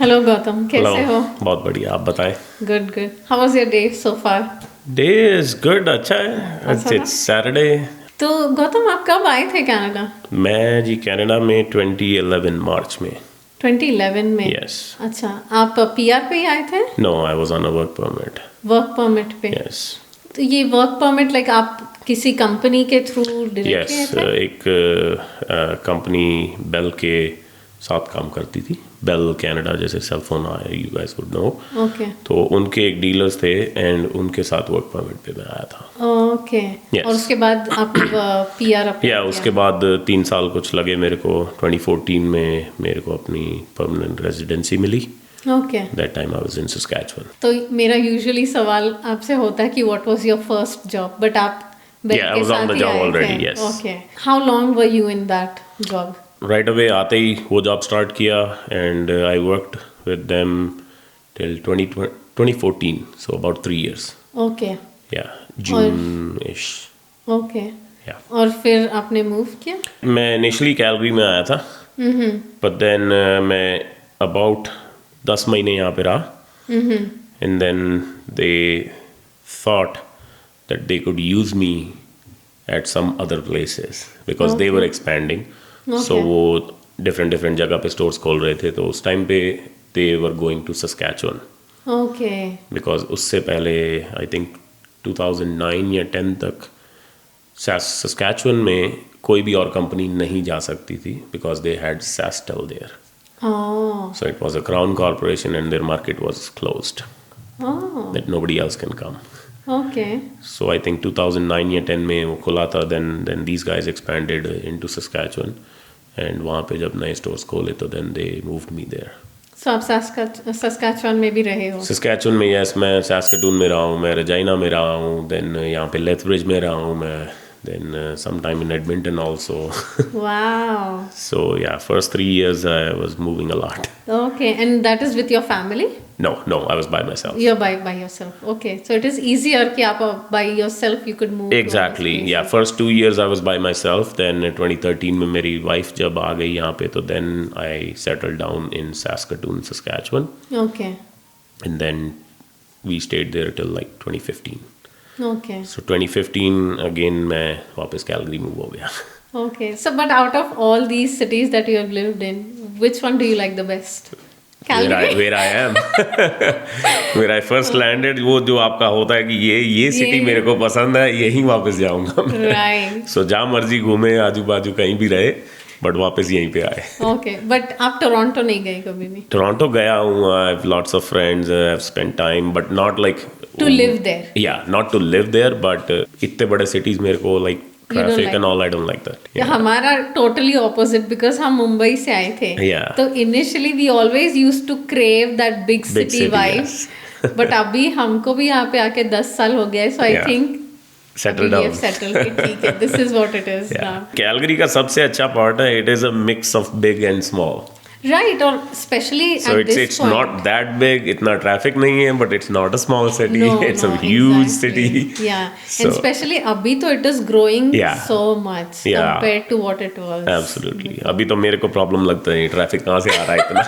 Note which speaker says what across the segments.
Speaker 1: Hello Gautam,
Speaker 2: hello.
Speaker 1: कैसे हो?
Speaker 2: बहुत बढ़िया, आप बताएं।
Speaker 1: Good good. How was your day so far?
Speaker 2: Day is good, अच्छा है।
Speaker 1: अच्छा था।
Speaker 2: It's Saturday.
Speaker 1: तो गौतम, आप कब आए थे कनाडा?
Speaker 2: मैं जी कनाडा में 2011 मार्च में।
Speaker 1: 2011 में?
Speaker 2: यस।
Speaker 1: अच्छा, आप पीआर पे ही आए थे?
Speaker 2: No, I was on a work permit.
Speaker 1: Work permit पे?
Speaker 2: यस।
Speaker 1: तो ये वर्क परमिट लाइक आप किसी कंपनी के थ्रू डायरेक्टली आए
Speaker 2: यस,
Speaker 1: थे?
Speaker 2: एक कंपनी बेल के साथ काम करती थी। बेल कनाडा, जैसे सेल फोन आया, you guys would know.
Speaker 1: Okay
Speaker 2: तो उनके एक डीलर्स थे एंड उनके साथ वर्क परमिट पे मैं आया था।
Speaker 1: ओके।
Speaker 2: Yes.
Speaker 1: और उसके बाद आपने पीआर अप्लाई
Speaker 2: या
Speaker 1: किया?
Speaker 2: उसके बाद 3 साल कुछ लगे मेरे को। 2014 में मेरे को अपनी परमानेंट रेजिडेंसी मिली।
Speaker 1: Okay.
Speaker 2: That time I was in Saskatchewan.
Speaker 1: तो मेरा यूजुअली सवाल आपसे होता है कि what was your first job, but आप बेल
Speaker 2: Yeah, I
Speaker 1: के
Speaker 2: was on
Speaker 1: साथ
Speaker 2: the
Speaker 1: ही
Speaker 2: job
Speaker 1: आए
Speaker 2: already,
Speaker 1: थे।
Speaker 2: yes.
Speaker 1: Okay. How long were you in that job?
Speaker 2: Right away आते ही वो जॉब स्टार्ट किया and I worked with them till 2014, so about 3 years.
Speaker 1: Okay
Speaker 2: या जून इश।
Speaker 1: ओके।
Speaker 2: या
Speaker 1: और फिर आपने मूव किया?
Speaker 2: मैं इनिशियली कैलगरी में आया था, बट देन मैं अबाउट 10 महीने यहाँ पे रहा and then they thought that they could use me at some other places because they were expanding. So वो different जगह पे stores खोल रहे थे, तो उस टाइम पे they were going to Saskatchewan
Speaker 1: okay
Speaker 2: because उससे पहले I think 2009 या 10 तक Saskatchewan में कोई भी और कंपनी नहीं जा सकती थी because they had SaskTel there.
Speaker 1: Oh
Speaker 2: So it was a crown corporation and their market was closed,
Speaker 1: oh
Speaker 2: that nobody else can come.
Speaker 1: Okay
Speaker 2: So I think 2009 या 10 में वो खुला था. Then these guys expanded into Saskatchewan and वहाँ पे जब नए stores खोले तो then they moved me there.
Speaker 1: सो आप सस्कैचुअन में भी रहे हो?
Speaker 2: Saskatchewan में yes, मैं Saskatoon में रहा हूँ, मैं Regina में रहा हूँ, then यहाँ पे Lethbridge में रहा हूँ मैं, then sometime in Edmonton also.
Speaker 1: Wow.
Speaker 2: So yeah, first 3 years I was moving a lot.
Speaker 1: Okay, and that is with your family?
Speaker 2: No, I was by myself.
Speaker 1: You're by yourself. Okay, so it is easier कि आप by yourself you could move to all these
Speaker 2: Exactly. Yeah,
Speaker 1: places.
Speaker 2: first 2 years I was by myself. Then 2013 में मेरी wife जब आ गई यहाँ पे, तो then I settled down in Saskatoon, Saskatchewan,
Speaker 1: Okay,
Speaker 2: and then we stayed there till like 2015.
Speaker 1: okay,
Speaker 2: So 2015 again मैं वापस Calgary move हो गया.
Speaker 1: okay. So, but out of all these cities that you have lived in, which one do you like the best? Calgary.
Speaker 2: Where I am, where I first landed, वो जो आपका होता है कि ये सिटी मेरे को पसंद है, यहीं वापस जाऊंगा मैं.
Speaker 1: Right.
Speaker 2: So जहाँ मर्जी घूमे, आजू बाजू कहीं भी रहे, बट वापस यहीं पे आए.
Speaker 1: Okay, but आप टोरंटो नहीं गए कभी भी?
Speaker 2: टोरंटो गया हूँ. I have lots of friends. I have spent time, but not like
Speaker 1: To live there.
Speaker 2: Yeah, not to live there, but इतने बड़े cities मेरे को like
Speaker 1: You don't
Speaker 2: traffic
Speaker 1: like
Speaker 2: and all. I don't like that.
Speaker 1: या हमारा totally opposite, because हम मुंबई से आए थे.
Speaker 2: Yeah.
Speaker 1: तो initially we always use to crave that big city
Speaker 2: city,
Speaker 1: vibe.
Speaker 2: yes.
Speaker 1: But अभी हमको भी यहाँ पे आके 10 साल हो गए, सो आई
Speaker 2: Yeah.
Speaker 1: Think
Speaker 2: Settle down.
Speaker 1: Settle कि ठीक है, this is what it is
Speaker 2: Yeah.
Speaker 1: Now.
Speaker 2: Calgary का सबसे अच्छा पार्ट है, it is a mix of big and small.
Speaker 1: Right, और specially
Speaker 2: So it's not that big. इतना ट्रैफिक नहीं है, but it's not a small city. It's a huge city.
Speaker 1: Yeah,
Speaker 2: So-
Speaker 1: and especially अभी तो it is growing
Speaker 2: Yeah.
Speaker 1: so much
Speaker 2: Yeah.
Speaker 1: compared to what it was.
Speaker 2: Absolutely. अभी तो मेरे को problem लगता है ट्रैफिक कहाँ से आ रहा है इतना.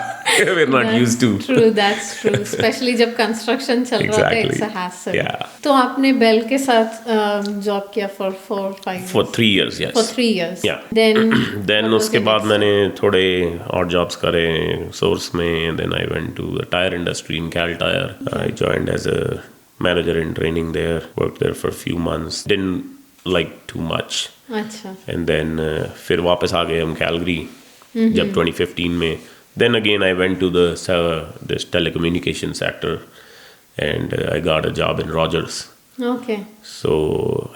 Speaker 2: We're not used to.
Speaker 1: True, that's true. Especially जब कंस्ट्रक्शन चल रहा था,
Speaker 2: Exactly.
Speaker 1: it's a hassle.
Speaker 2: Yeah.
Speaker 1: तो आपने बेल के साथ जॉब किया for 4-5 years?
Speaker 2: For 3 years, yes.
Speaker 1: For 3 years.
Speaker 2: Yeah.
Speaker 1: Then
Speaker 2: Then
Speaker 1: what was
Speaker 2: उसके
Speaker 1: the
Speaker 2: बाद
Speaker 1: next?
Speaker 2: मैंने थोड़े और जॉब्स करे सोर्स में. Then I went to the tire industry in Cal Tire. I joined as a manager in training there. Worked there for a few months. Didn't like too much.
Speaker 1: अच्छा.
Speaker 2: And then फिर वापस आ गए हम Calgary जब 2015 में. Then again I went to this telecommunication sector and I got a job in Rogers.
Speaker 1: Okay.
Speaker 2: So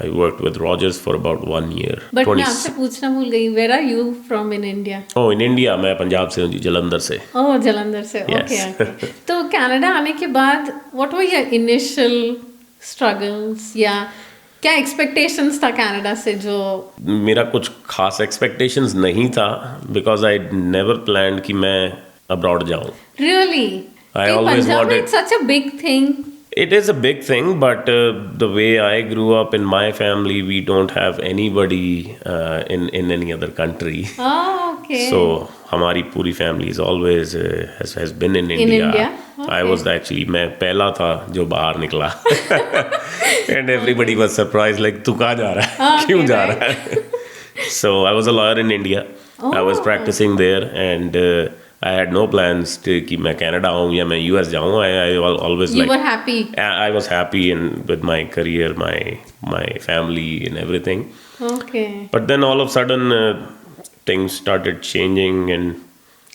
Speaker 2: I worked with Rogers for about 1 year.
Speaker 1: But मैं आपसे पूछना भूल गई, where are you from in India?
Speaker 2: Oh, in India मैं पंजाब से हूँ जी, जलंधर से.
Speaker 1: Oh, Jalandhar से.
Speaker 2: Yes.
Speaker 1: Okay, okay. तो कनाडा आने के बाद what were your initial struggles, या क्या expectations था कनाडा से जो?
Speaker 2: मेरा कुछ खास expectations नहीं था because I never planned कि मैं abroad जाऊँ.
Speaker 1: Really?
Speaker 2: I
Speaker 1: कि
Speaker 2: always
Speaker 1: पंजाब में
Speaker 2: wanted-
Speaker 1: it's such a big thing.
Speaker 2: It is a big thing, but the way I grew up in my family, we don't have anybody in any other country.
Speaker 1: Oh, okay.
Speaker 2: So हमारी पूरी family is always has been in India.
Speaker 1: India?
Speaker 2: I was actually, मैं पहला था जो बाहर निकला. And everybody was surprise, like तू कहाँ जा रहा है, क्यों जा रहा है. So I was a lawyer in India. I was practicing there, and I had no plans कि मैं कनाडा आऊँ या मैं US जाऊँ. I always
Speaker 1: You
Speaker 2: like,
Speaker 1: were happy.
Speaker 2: I was happy with my career, my family and everything.
Speaker 1: Okay.
Speaker 2: But then all of a sudden things started changing, and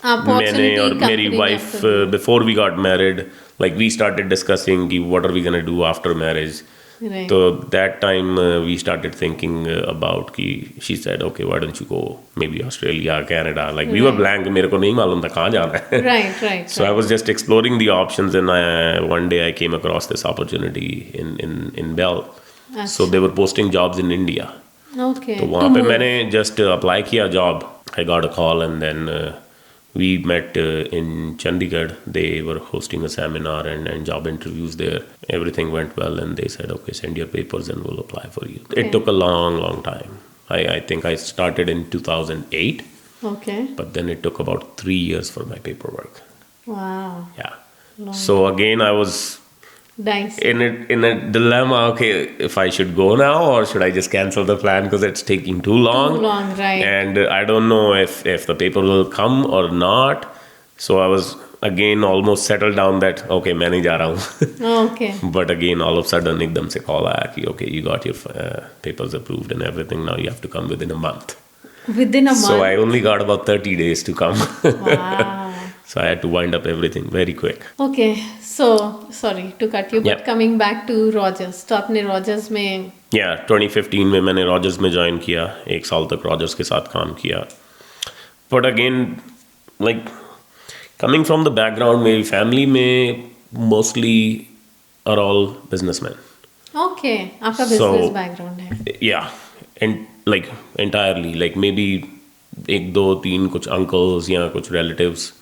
Speaker 2: मैंने और मेरी wife before we got married, like we started discussing कि what are we gonna do after marriage.
Speaker 1: Right.
Speaker 2: So that time we started thinking about कि she said, okay, why don't you go maybe Australia, Canada. Like we were blank, मेरे को नहीं मालूम था कहाँ जाना है.
Speaker 1: Right.
Speaker 2: So I was just exploring the options, and one day I came across this opportunity in Bell. So they were posting jobs in India.
Speaker 1: Okay.
Speaker 2: तो वहाँ पे मैंने just apply किया job. I got a call, and then we met in Chandigarh. They were hosting a seminar and job interviews there. Everything went well, and they said, okay, send your papers and we'll apply for you. It took a long time. I think I started in 2008,
Speaker 1: Okay.
Speaker 2: but then it took about 3 years for my paperwork.
Speaker 1: Wow.
Speaker 2: Yeah. So again, I was
Speaker 1: Nice.
Speaker 2: in a dilemma. Okay, if I should go now or should I just cancel the plan because it's taking too long.
Speaker 1: Too long, right.
Speaker 2: And I don't know if the paper will come or not. So I was again almost settled down that okay, मैं नहीं जा रहा हूँ.
Speaker 1: Okay.
Speaker 2: But again, all of a sudden एकदम से call आया कि okay, you got your papers approved and everything. Now you have to come within a month.
Speaker 1: Within a month.
Speaker 2: So I only got about 30 days to come.
Speaker 1: Wow.
Speaker 2: So I had to wind up everything very quick.
Speaker 1: Okay. So sorry to cut you, but
Speaker 2: Yeah.
Speaker 1: coming back to Rogers. तो आपने Rogers में
Speaker 2: Yeah, 2015 में मैंने Rogers में join किया. 1 साल तक Rogers के साथ काम किया. But again, like coming from the background, मेरी फैमिली में mostly are all businessmen.
Speaker 1: Okay. आपका
Speaker 2: So-
Speaker 1: business background है.
Speaker 2: Yeah, and like entirely, like maybe 1, 2, 3 कुछ uncles या कुछ relatives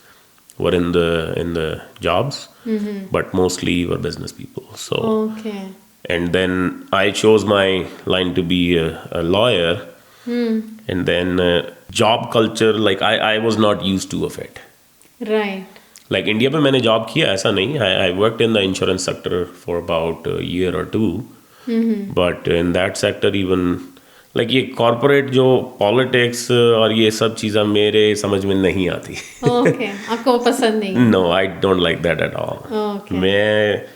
Speaker 2: were in the jobs, but mostly were business people. So
Speaker 1: Okay.
Speaker 2: and then I chose my line to be a lawyer. And then job culture, like I was not used to of it.
Speaker 1: Right.
Speaker 2: Like India पे मैंने job किया, ऐसा नहीं. I worked in the insurance sector for about a year or 2. But in that sector even like ये corporate जो politics और ये सब चीज़ें मेरे समझ में नहीं आती.
Speaker 1: Okay. आपको वो पसंद नहीं.
Speaker 2: No, I don't like that at all.
Speaker 1: Okay.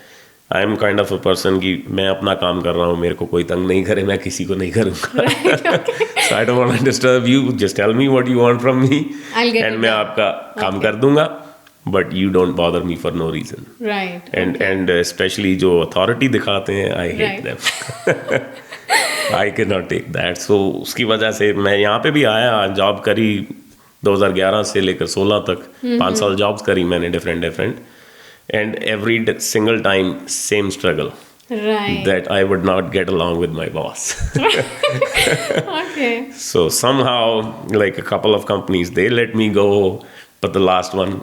Speaker 2: I am kind of a person कि मैं अपना काम कर रहा हूँ, मेरे को कोई तंग नहीं करे, मैं किसी को नहीं करूँगा. So I don't want to disturb you. Just tell me what you want from me.
Speaker 1: I'll get
Speaker 2: and
Speaker 1: it
Speaker 2: मैं
Speaker 1: done.
Speaker 2: आपका काम कर दूंगा. But you don't bother me for no reason.
Speaker 1: Right.
Speaker 2: And especially जो authority दिखाते हैं, I hate
Speaker 1: Right.
Speaker 2: them. I cannot take that. So उसकी वजह से मैं यहाँ पे भी आया, जॉब करी 2011 से लेकर 16 तक. 5 साल जॉब्स करी मैंने different. And every single time, same struggle.
Speaker 1: Right.
Speaker 2: That I would not get along with my boss.
Speaker 1: Okay.
Speaker 2: So somehow, like a couple of companies, they let me go, but the last one,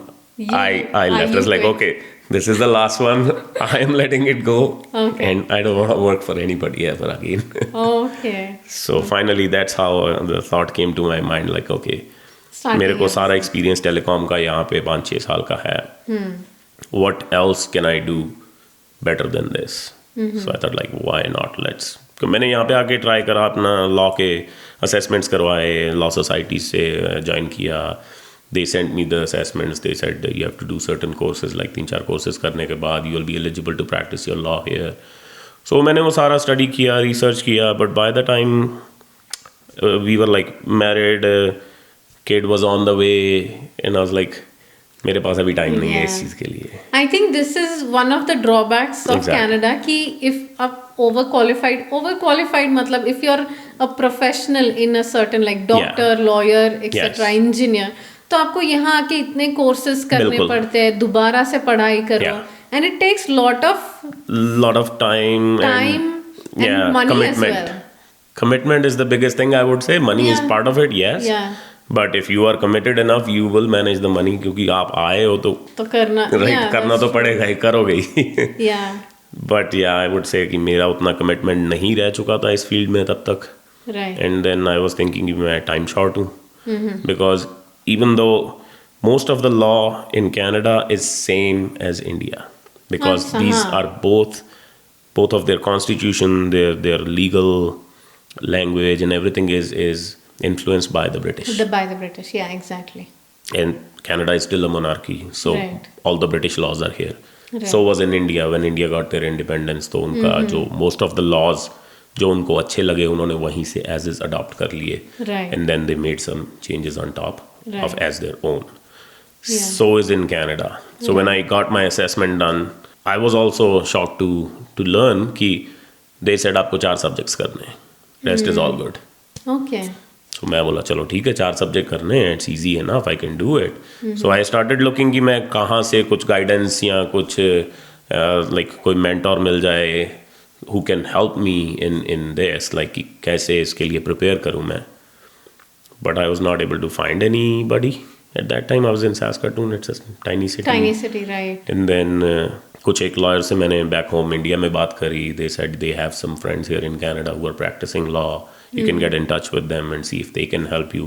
Speaker 2: I left. I was like,
Speaker 1: quit.
Speaker 2: okay, this is the last one. I am letting it go,
Speaker 1: Okay.
Speaker 2: and I don't want to work for anybody ever again.
Speaker 1: Okay.
Speaker 2: So finally, that's how the thought came to my mind. Like, okay,
Speaker 1: Starting
Speaker 2: मेरे को
Speaker 1: it.
Speaker 2: सारा experience telecom का यहाँ पे 5-6 साल का है. What else can I do better than this? So I thought like why not, let's. तो मैंने यहाँ पे आके ट्राई करा, अपना लॉ के असेसमेंट्स करवाए, लॉ सोसाइटी से ज्वाइन किया. They sent me the assessments. They said you have to do certain courses, like 3-4 courses करने के बाद you will be eligible to practice your law here. So मैंने वो सारा स्टडी किया, रिसर्च किया. But by the time we were like married, kid was on the way, and I was like, मेरे पास अभी टाइम नहीं है इस चीज़ के लिए.
Speaker 1: I think this is one of the drawbacks of
Speaker 2: Exactly.
Speaker 1: Canada कि if आप overqualified मतलब if you're a professional in a certain like doctor, lawyer, etc.
Speaker 2: Yes.
Speaker 1: engineer, तो आपको यहाँ आके इतने courses करने
Speaker 2: बिल्कुल.
Speaker 1: पड़ते हैं, दोबारा से पढ़ाई करो.
Speaker 2: Yeah.
Speaker 1: And it takes lot of
Speaker 2: time
Speaker 1: and money
Speaker 2: commitment.
Speaker 1: as well.
Speaker 2: Commitment is the biggest thing I would say. Money is
Speaker 1: Yeah.
Speaker 2: part of it, yes.
Speaker 1: Yeah.
Speaker 2: But if you are committed enough, you will manage the money क्योंकि आप आए हो तो
Speaker 1: तो करना
Speaker 2: right,
Speaker 1: yeah,
Speaker 2: करना
Speaker 1: that's
Speaker 2: तो पड़ेगा ही, करोगे ही.
Speaker 1: true. Yeah.
Speaker 2: But yeah, I would say कि मेरा उतना commitment नहीं रह चुका था इस फील्ड में तब तक.
Speaker 1: Right.
Speaker 2: And then I was thinking कि मैं time short हूँ. Because even though most of the law in Canada is same as India because
Speaker 1: Achha,
Speaker 2: these
Speaker 1: हाँ.
Speaker 2: are both of their constitution, their legal language and everything is influenced by the British.
Speaker 1: By the British, yeah, exactly.
Speaker 2: And Canada is still a monarchy, so
Speaker 1: Right.
Speaker 2: all the British laws are here.
Speaker 1: Right.
Speaker 2: So was in India when India got their independence. तो उनका जो most of the laws जो उनको अच्छे लगे उन्होंने वहीं से as is adopt कर लिए.
Speaker 1: Right.
Speaker 2: And then they made some changes on top of
Speaker 1: Right.
Speaker 2: as their own.
Speaker 1: Yeah.
Speaker 2: So is in Canada. So when I got my assessment done, I was also shocked to learn कि they said आपको 4 subjects करने हैं. Rest is all good.
Speaker 1: Okay.
Speaker 2: So मैं बोला चलो ठीक है 4 subject करने हैं, it's easy enough, I can do it. So I started looking कि मैं कहाँ से कुछ गाइडेंस या कुछ लाइक कोई मेंटोर मिल जाए who can help me in this, like कि कैसे इसके लिए प्रिपेयर करूँ मैं. But I was not able to find anybody at that time. I was in Saskatoon, it's a tiny city.
Speaker 1: Tiny city, right.
Speaker 2: And then कुछ एक lawyer से मैंने बैक होम इंडिया में बात करी. They said they have some friends here in Canada who are practicing law. You can get in touch with them and see if they can help you.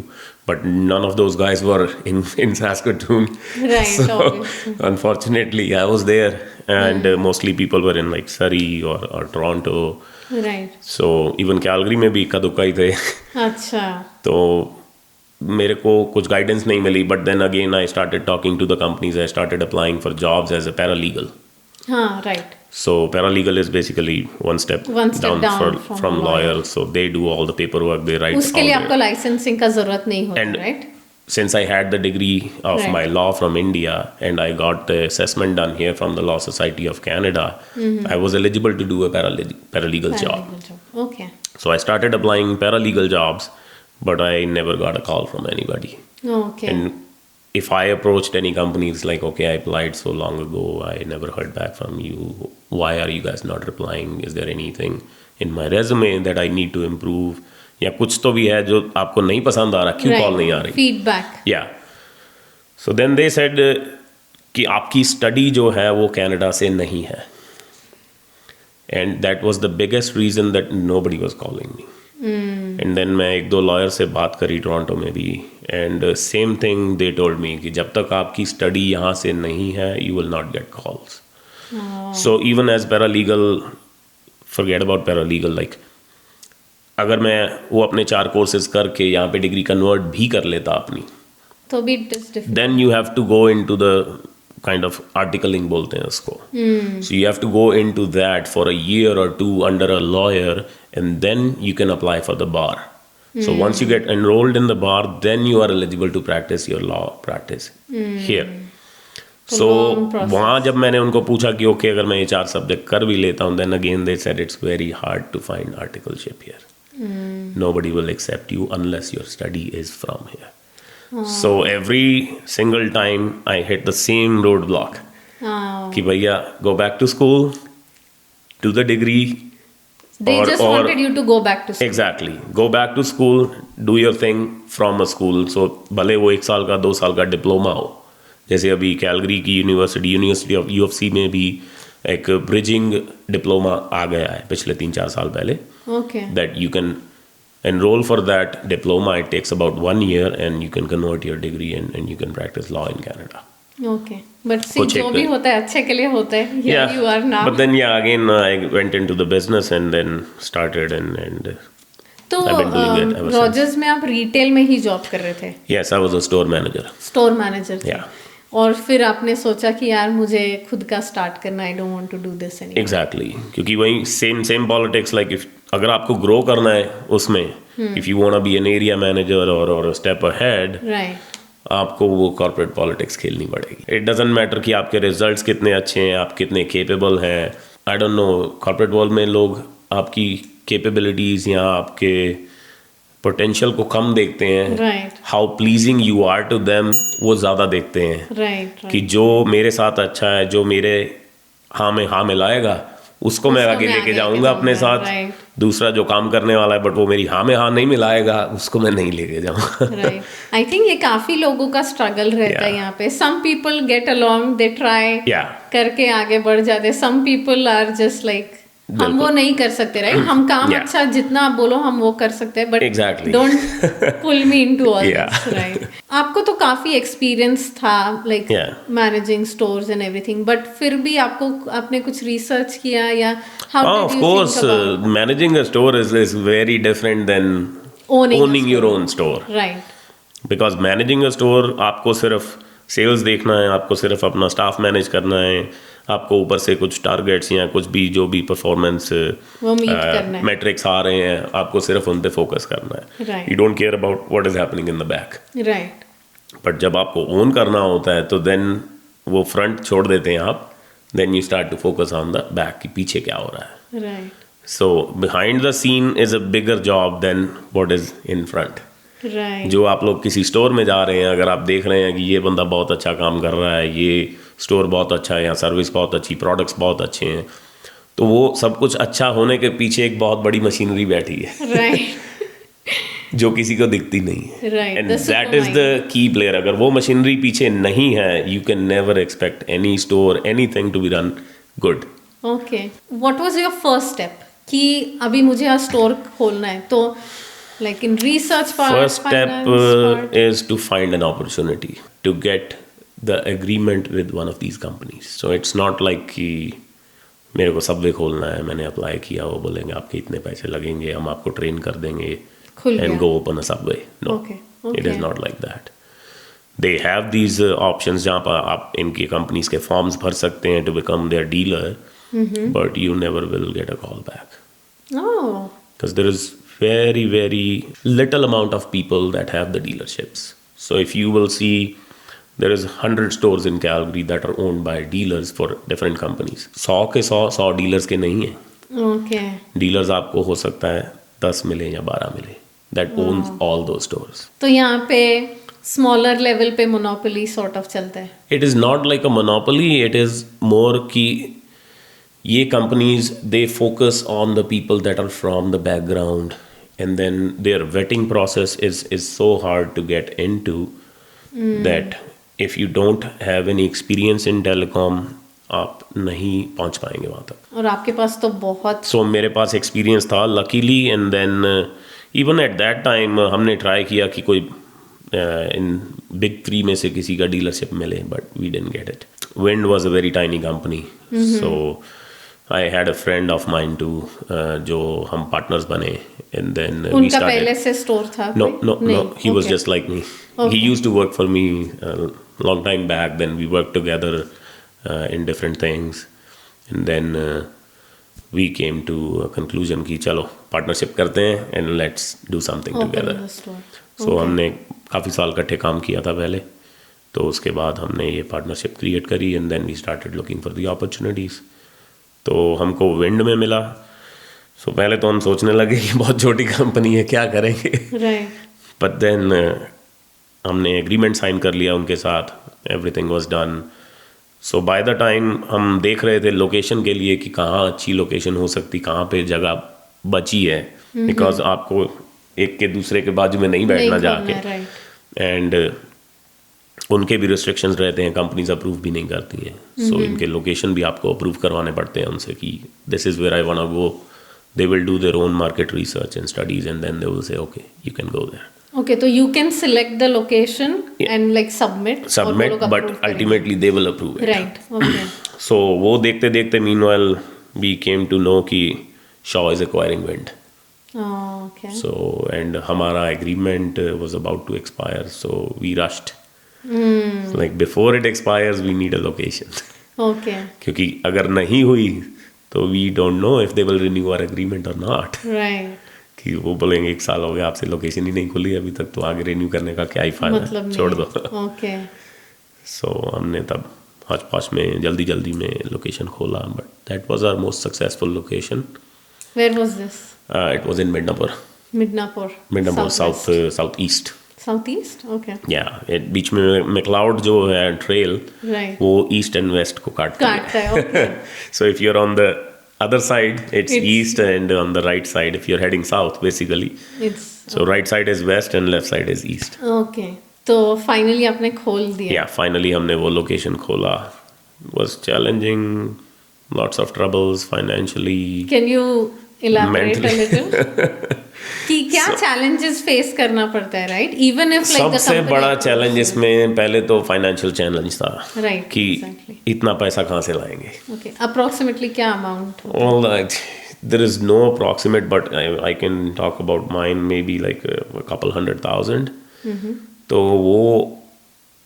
Speaker 2: But none of those guys were in Saskatoon.
Speaker 1: Right,
Speaker 2: So
Speaker 1: obviously.
Speaker 2: unfortunately, I was there, and mostly people were in like Surrey or Toronto.
Speaker 1: Right.
Speaker 2: So even Calgary में भी इक्का दुक्का ही थे.
Speaker 1: अच्छा.
Speaker 2: तो मेरे को कुछ guidance नहीं मिली. But then again, I started talking to the companies. I started applying for jobs as a paralegal.
Speaker 1: हाँ, right.
Speaker 2: So paralegal is basically one step down from lawyer. So they do all the paperwork, they write
Speaker 1: उसके
Speaker 2: all
Speaker 1: लिए
Speaker 2: the-
Speaker 1: आपको licensing का जरूरत नहीं होती,
Speaker 2: And
Speaker 1: right?
Speaker 2: since I had the degree of
Speaker 1: Right.
Speaker 2: my law from India and I got the assessment done here from the Law Society of Canada, I was eligible to do a paralegal job.
Speaker 1: Paralegal job. Okay.
Speaker 2: So I started applying paralegal jobs, but I never got a call from anybody.
Speaker 1: Okay.
Speaker 2: And if I approached any companies like, okay, I applied so long ago, I never heard back from you. Why are you guys not replying? Is there anything in my resume that I need to improve? या कुछ तो भी है जो आपको नहीं पसंद आ रहा, क्यों कॉल नहीं आ रही?
Speaker 1: Feedback.
Speaker 2: Yeah. So then they said कि आपकी स्टडी जो है वो कनाडा से नहीं है. And that was the biggest reason that nobody was calling me. And then मैं 1-2 लॉयर से बात करी टोरंटो में भी, and same thing they told me कि जब तक आपकी स्टडी यहाँ से नहीं है you will not get calls. So even as paralegal, forget about paralegal, like अगर मैं वो अपने 4 कोर्सेज करके यहाँ पे डिग्री कन्वर्ट भी कर लेता अपनी,
Speaker 1: तो भी different.
Speaker 2: Then you have to go in to the kind of articling बोलते हैं उसको. So you have to go into that for a year or 2 under a lawyer, and then you can apply for the bar. So once you get enrolled in the bar, then you are eligible to practice your law practice here. So
Speaker 1: long process.
Speaker 2: वहाँ जब मैंने उनको पूछा कि okay अगर मैं ये 4 subject कर भी लेता हूँ, then again they said it's very hard to find articleship here. Nobody will accept you unless your study is from here. So every single time I hit the same roadblock. कि भैया go back to school, do the degree.
Speaker 1: They just wanted you to go back to school.
Speaker 2: Exactly. Go back to school, do your thing from a school. So भले वो 1 साल का 2 साल का diploma हो. जैसे अभी कैलगरी की यूनिवर्सिटी ऑफ UofC में भी एक ब्रिजिंग डिप्लोमा आ गया है पिछले 3-4 साल पहले.
Speaker 1: Okay.
Speaker 2: That you can enroll for that diploma. It takes about 1 year and you can convert your degree and you can practice law in Canada.
Speaker 1: Okay. But see,
Speaker 2: कुछ
Speaker 1: जो
Speaker 2: एक-
Speaker 1: भी होता है अच्छे के लिए होता है. Here you are now.
Speaker 2: But then again I went into the business and then started and
Speaker 1: तो
Speaker 2: I've been doing it ever since.
Speaker 1: Rogers में आप रिटेल में ही जॉब कर रहे थे,
Speaker 2: yes, I was a store manager.
Speaker 1: Store manager थे.
Speaker 2: Yeah.
Speaker 1: और फिर आपने सोचा कि यार मुझे खुद का स्टार्ट करना, I don't want to do this any.
Speaker 2: Exactly. क्योंकि वही सेम पॉलिटिक्स, लाइक इफ अगर आपको ग्रो करना है उसमें, if you want to be an area manager और स्टेप अहेड,
Speaker 1: राइट.
Speaker 2: आपको वो कॉर्पोरेट पॉलिटिक्स खेलनी पड़ेगी. इट डजेंट मैटर कि आपके रिजल्ट्स कितने अच्छे हैं, आप कितने केपेबल हैं. आई डोंट नो, कॉर्पोरेट वर्ल्ड में लोग आपकी कैपेबिलिटीज या आपके पोटेंशियल को कम देखते हैं.
Speaker 1: Right.
Speaker 2: How pleasing you are to them वो ज़्यादा देखते हैं.
Speaker 1: राइट.
Speaker 2: कि जो मेरे साथ अच्छा है, जो मेरे हाँ में मिलाएगा, उसको मैं
Speaker 1: उसको
Speaker 2: आगे
Speaker 1: मैं
Speaker 2: लेके
Speaker 1: आगे
Speaker 2: जाऊंगा
Speaker 1: लेके
Speaker 2: अपने
Speaker 1: जाऊंगा,
Speaker 2: साथ.
Speaker 1: right.
Speaker 2: दूसरा जो काम करने वाला है बट वो मेरी हाँ में हाँ नहीं मिलाएगा, उसको मैं नहीं लेके जाऊंगा.
Speaker 1: राइट. आई थिंक ये काफी लोगों का स्ट्रगल रहता है
Speaker 2: Yeah.
Speaker 1: यहाँ पे. Some people get along, they try
Speaker 2: Yeah.
Speaker 1: करके आगे बढ़ जाते. Some people are just like हम वो नहीं कर सकते, राइट? हम काम
Speaker 2: Yeah.
Speaker 1: अच्छा जितना आप बोलो हम वो कर सकते हैं, but
Speaker 2: Exactly.
Speaker 1: Don't pull me into all
Speaker 2: Yeah.
Speaker 1: This, right? आपको तो काफी एक्सपीरियंस था, like
Speaker 2: Yeah.
Speaker 1: Managing stores and everything, but फिर भी आपने कुछ रिसर्च किया या how
Speaker 2: Oh,
Speaker 1: did
Speaker 2: of
Speaker 1: you
Speaker 2: course,
Speaker 1: think about
Speaker 2: managing a store is very different than owning your own store.
Speaker 1: Right?
Speaker 2: Because managing a store आपको सिर्फ sales देखना है, आपको सिर्फ अपना स्टाफ मैनेज करना है, आपको ऊपर से कुछ टारगेट्स या कुछ भी जो भी परफॉर्मेंस
Speaker 1: वो मीट करना है,
Speaker 2: मैट्रिक्स आ रहे हैं, आपको सिर्फ उन पे फोकस करना है.
Speaker 1: Right.
Speaker 2: You don't care about what is happening in the back.
Speaker 1: Right?
Speaker 2: But जब आपको ओन करना होता है तो देन वो फ्रंट छोड़ देते हैं आप, then you start to focus on the back कि पीछे क्या हो रहा है.
Speaker 1: Right,
Speaker 2: so behind the scene is a bigger job then what is in front.
Speaker 1: Right.
Speaker 2: जो आप लोग किसी स्टोर में जा रहे हैं, अगर आप देख रहे हैं कि ये बंदा बहुत अच्छा काम कर रहा है, ये स्टोर बहुत अच्छा है, या सर्विस बहुत अच्छी, प्रोडक्ट्स बहुत अच्छे हैं, तो वो सब कुछ अच्छा होने के पीछे एक बहुत बड़ी मशीनरी बैठी है
Speaker 1: राइट,
Speaker 2: जो किसी को दिखती नहीं है.
Speaker 1: Right,
Speaker 2: and
Speaker 1: the
Speaker 2: that is the key player. अगर वो मशीनरी पीछे नहीं है, you can never expect any store, anything to be run good.
Speaker 1: Okay. What was your first step कि अभी मुझे यहाँ स्टोर खोलना है, तो like in research part,
Speaker 2: First step is to find an opportunity to get the agreement with one of these companies. So it's not like कि मेरे को सबवे खोलना है, मैंने अप्लाई किया, वो बोलेंगे आपके इतने पैसे लगेंगे, हम आपको ट्रेन कर देंगे
Speaker 1: खुल
Speaker 2: and
Speaker 1: गया.
Speaker 2: go open a subway. No,
Speaker 1: Okay,
Speaker 2: it is
Speaker 1: okay.
Speaker 2: not like that. They have these options जहाँ पर आप इनकी कंपनीज के फॉर्म्स भर सकते हैं to become their dealer, but you never will get a call back.
Speaker 1: Oh,
Speaker 2: Because there is very, very little amount of people that have the dealerships. So if you will see, there is 100 stores in Calgary that are owned by dealers for different companies. 100 के 100 dealers के नहीं हैं.
Speaker 1: okay.
Speaker 2: Dealers आपको हो सकता है 10 मिले या 12 मिले that owns all those stores.
Speaker 1: तो यहाँ पे स्मॉलर लेवल पे मोनोपोली सॉर्ट ऑफ चलता है.
Speaker 2: It is not like a monopoly, it is more कि ये companies, they focus on the people that are from the background, and then their vetting process is so hard to get into that if you don't have any experience in telecom, आप नहीं पहुंच पाएंगे वहाँ तक.
Speaker 1: और आपके पास तो बहुत
Speaker 2: सो मेरे पास एक्सपीरियंस था luckily, and then even at that time हमने ट्राई किया कि कोई इन बिग 3 में से किसी का डीलरशिप मिले, but we didn't get it. Wind was a very tiny company, so I had a friend of mine too, जो हम पार्टनर्स बने, एंड देन वी
Speaker 1: उनका पहले
Speaker 2: स्टार्टेड.
Speaker 1: से स्टोर था?
Speaker 2: No, no,
Speaker 1: नहीं?
Speaker 2: no. He was
Speaker 1: Okay.
Speaker 2: just like me.
Speaker 1: Okay.
Speaker 2: He used to work for me a long time back. Then we worked together in different things, and then we came to a conclusion कि चलो partnership करते हैं and let's do something
Speaker 1: Open
Speaker 2: together.
Speaker 1: the store.
Speaker 2: So
Speaker 1: Okay.
Speaker 2: हमने काफ़ी साल इकट्ठे काम किया था पहले, तो उसके बाद हमने ये पार्टनरशिप क्रिएट करी, and then we started looking for the opportunities. तो हमको विंड में मिला. सो पहले तो हम सोचने लगे कि बहुत छोटी कंपनी है, क्या करेंगे.
Speaker 1: राइट.
Speaker 2: बट देन हमने एग्रीमेंट साइन कर लिया उनके साथ, everything was done. So by the time हम देख रहे थे लोकेशन के लिए कि कहाँ अच्छी लोकेशन हो सकती, कहाँ पे जगह बची है, बिकॉज आपको एक के दूसरे के बाजू में नहीं बैठना जाके, एंड उनके भी रिस्ट्रिक्शंस रहते हैं, कंपनीज अप्रूव भी नहीं करती हैं. सो इनके लोकेशन भी आपको अप्रूव करवाने पड़ते हैं उनसे कि this is where I want to go. They will do their own market research and studies, and then they will say, okay, you can go there.
Speaker 1: Okay, so you can select the location and like submit.
Speaker 2: Submit, but ultimately they will approve it.
Speaker 1: Right. Okay.
Speaker 2: So वो देखते देखते meanwhile we came to know कि Shaw is acquiring Wind.
Speaker 1: Oh, okay.
Speaker 2: So and हमारा agreement was about to expire, so we rushed. So like before it expires, we need a location.
Speaker 1: Okay.
Speaker 2: क्योंकि अगर नहीं हुई तो we don't know if they will renew our agreement or not.
Speaker 1: Right.
Speaker 2: कि वो बोलेंगे 1 साल हो गया आपसे लोकेशन ही नहीं खुली अभी तक, तो आगे रिन्यू करने का क्या ही फायदा,
Speaker 1: मतलब
Speaker 2: छोड़ दो.
Speaker 1: Okay.
Speaker 2: सो हमने तब हौच-पौच में जल्दी में लोकेशन खोला, but that was our most successful location.
Speaker 1: Where was this?
Speaker 2: It was in Midnapore.
Speaker 1: Midnapur.
Speaker 2: South east.
Speaker 1: Southeast? Okay.
Speaker 2: या बीच में मैक्लाउड जो है ट्रेल,
Speaker 1: Right.
Speaker 2: वो ईस्ट एंड वेस्ट को काटता
Speaker 1: काटता है, okay.
Speaker 2: So if you are on the other side it's
Speaker 1: It's-
Speaker 2: east, and on the right side if you're heading south basically,
Speaker 1: It's
Speaker 2: so right side is west and left side is east.
Speaker 1: okay. तो finally आपने खोल दिया.
Speaker 2: Yeah, finally हमने वो location खोला. Was challenging lots of troubles financially.
Speaker 1: Can you elaborate a
Speaker 2: Mentally.
Speaker 1: little? कि क्या challenges face करना पड़ता है, right? Even if like the
Speaker 2: सबसे
Speaker 1: company
Speaker 2: बड़ा
Speaker 1: grows.
Speaker 2: चैलेंज इसमें पहले तो फाइनेंशियल चैलेंज था
Speaker 1: Right,
Speaker 2: कि
Speaker 1: exactly.
Speaker 2: इतना पैसा कहाँ से लाएंगे.
Speaker 1: Okay, approximately क्या amount?
Speaker 2: All right. There is no approximate, but I can talk about mine, maybe like a couple 100,000. तो वो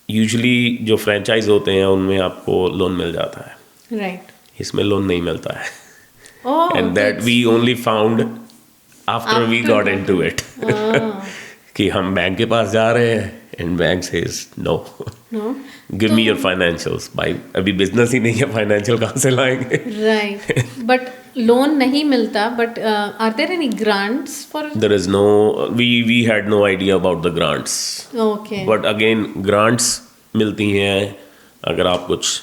Speaker 2: यूजुअली जो फ्रेंचाइज होते हैं उनमें आपको लोन मिल जाता है.
Speaker 1: Right.
Speaker 2: इसमें लोन नहीं मिलता है.
Speaker 1: Oh,
Speaker 2: And that we only found after we
Speaker 1: After
Speaker 2: got into it. कि हम बैंक के पास जा रहे हैं and bank says no.
Speaker 1: no.
Speaker 2: Give me your financials. भाई अभी बिजनेस ही नहीं है, फाइनेंशियल कहाँ से लाएंगे.
Speaker 1: Right. But loan नहीं मिलता. But are there any grants for?
Speaker 2: There is no, we had no idea about the grants.
Speaker 1: Okay.
Speaker 2: But again, grants मिलती हैं अगर आप कुछ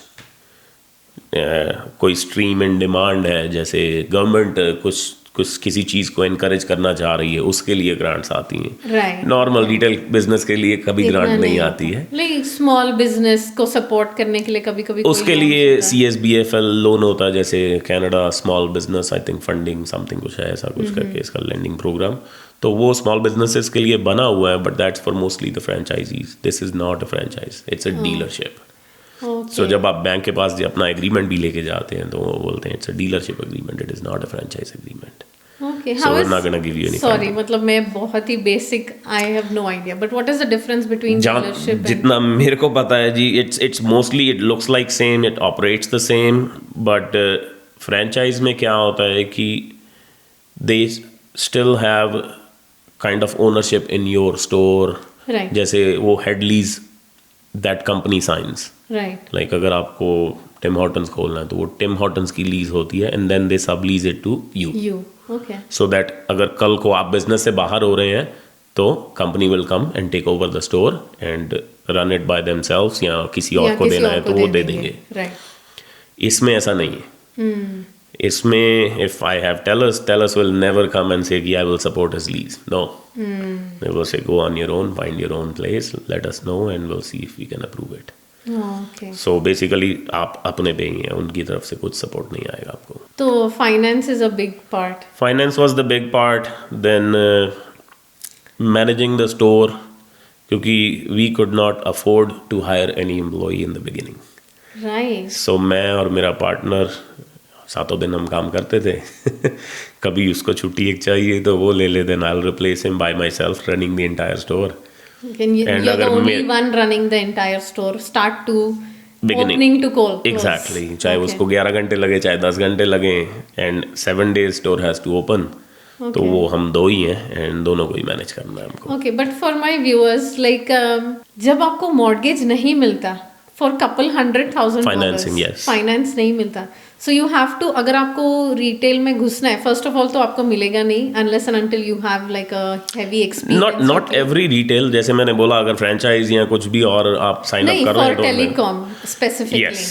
Speaker 2: कोई स्ट्रीम इन डिमांड है, जैसे गवर्नमेंट कुछ किसी चीज़ को इनकरेज करना चाह रही है, उसके लिए ग्रांट्स आती हैं.
Speaker 1: Right.
Speaker 2: नॉर्मल रिटेल बिजनेस के लिए कभी
Speaker 1: इतना
Speaker 2: ग्रांट नहीं आती है.
Speaker 1: लाइक स्मॉल बिजनेस को सपोर्ट करने के लिए कभी कभी
Speaker 2: उसके लिए CSBFL लोन होता है, जैसे Canada small business I think funding something कुछ है ऐसा कुछ करके इसका लेंडिंग प्रोग्राम. तो वो स्मॉल बिजनेसेस के लिए बना हुआ है, but that's for mostly the franchisees. This is not a franchise, it's a dealership. So जब आप बैंक के पास अपना एग्रीमेंट भी लेके जाते हैं तो वो बोलते हैं it's a dealership agreement, it is not a franchise agreement.
Speaker 1: Okay,
Speaker 2: So we're not gonna give you any
Speaker 1: sorry,
Speaker 2: funding.
Speaker 1: मतलब मैं बहुत ही basic, I have no idea. But what is the difference between dealership and?
Speaker 2: जितना मेरे को पता है जी, it's mostly it looks like same, it operates the same, but franchise में क्या होता है कि they still have kind of ownership in your store.
Speaker 1: Right.
Speaker 2: जैसे वो head lease that company signs.
Speaker 1: Right.
Speaker 2: Like अगर आपको टिम हॉर्टन्स खोलना है तो वो टिम हॉर्टन्स की लीज होती है एंड देन दे सब lease it to you.
Speaker 1: You. Okay.
Speaker 2: So that अगर कल को आप बिजनेस से बाहर हो रहे हैं तो company will come and take over the store and run it by themselves, या किसी और
Speaker 1: या
Speaker 2: को
Speaker 1: किसी
Speaker 2: देना
Speaker 1: और
Speaker 2: है
Speaker 1: को
Speaker 2: तो वो दे देंगे.
Speaker 1: Right.
Speaker 2: इसमें ऐसा नहीं है. इसमें if I have tailors will never come and say कि I will support his lease. No, they will say go on your own, find your own place, let us know and will see if we can approve it.
Speaker 1: Okay.
Speaker 2: So basically आप अपने पे ही हैं, उनकी तरफ से कुछ support नहीं आएगा आपको.
Speaker 1: तो finance is a big part.
Speaker 2: Finance was the big part. Then managing the store, क्योंकि we could not afford to hire any employee in the beginning.
Speaker 1: Right.
Speaker 2: So मैं और मेरा पार्टनर सातों दिन हम काम करते थे. कभी उसको छुट्टी एक चाहिए तो वो ले ले, then I'll replace him by myself running the entire store.
Speaker 1: And
Speaker 2: And
Speaker 1: you're the
Speaker 2: अगर
Speaker 1: only
Speaker 2: मैं-
Speaker 1: one running the entire store, start to
Speaker 2: Beginning.
Speaker 1: opening to close.
Speaker 2: Exactly. चाहे
Speaker 1: Okay.
Speaker 2: उसको 11 घंटे लगे चाहे 10 घंटे लगे, and 7 days store has to open. तो
Speaker 1: Okay.
Speaker 2: वो हम दो ही हैं एंड दोनों को ही मैनेज करना है हमको.
Speaker 1: Okay, but for my viewers, like जब आपको mortgage नहीं मिलता for couple $100,000
Speaker 2: Financing, yes.
Speaker 1: finance नहीं मिलता, so you have to, अगर आपको retail में घुसना है, first of all तो आपको मिलेगा नहीं unless and until you have like a heavy experience.
Speaker 2: Not every retail, जैसे मैंने बोला अगर फ्रेंचाइज या कुछ भी और आप साइन अप
Speaker 1: नहीं,
Speaker 2: कर रहे
Speaker 1: for
Speaker 2: हैं तो
Speaker 1: telecom specifically.
Speaker 2: Yes.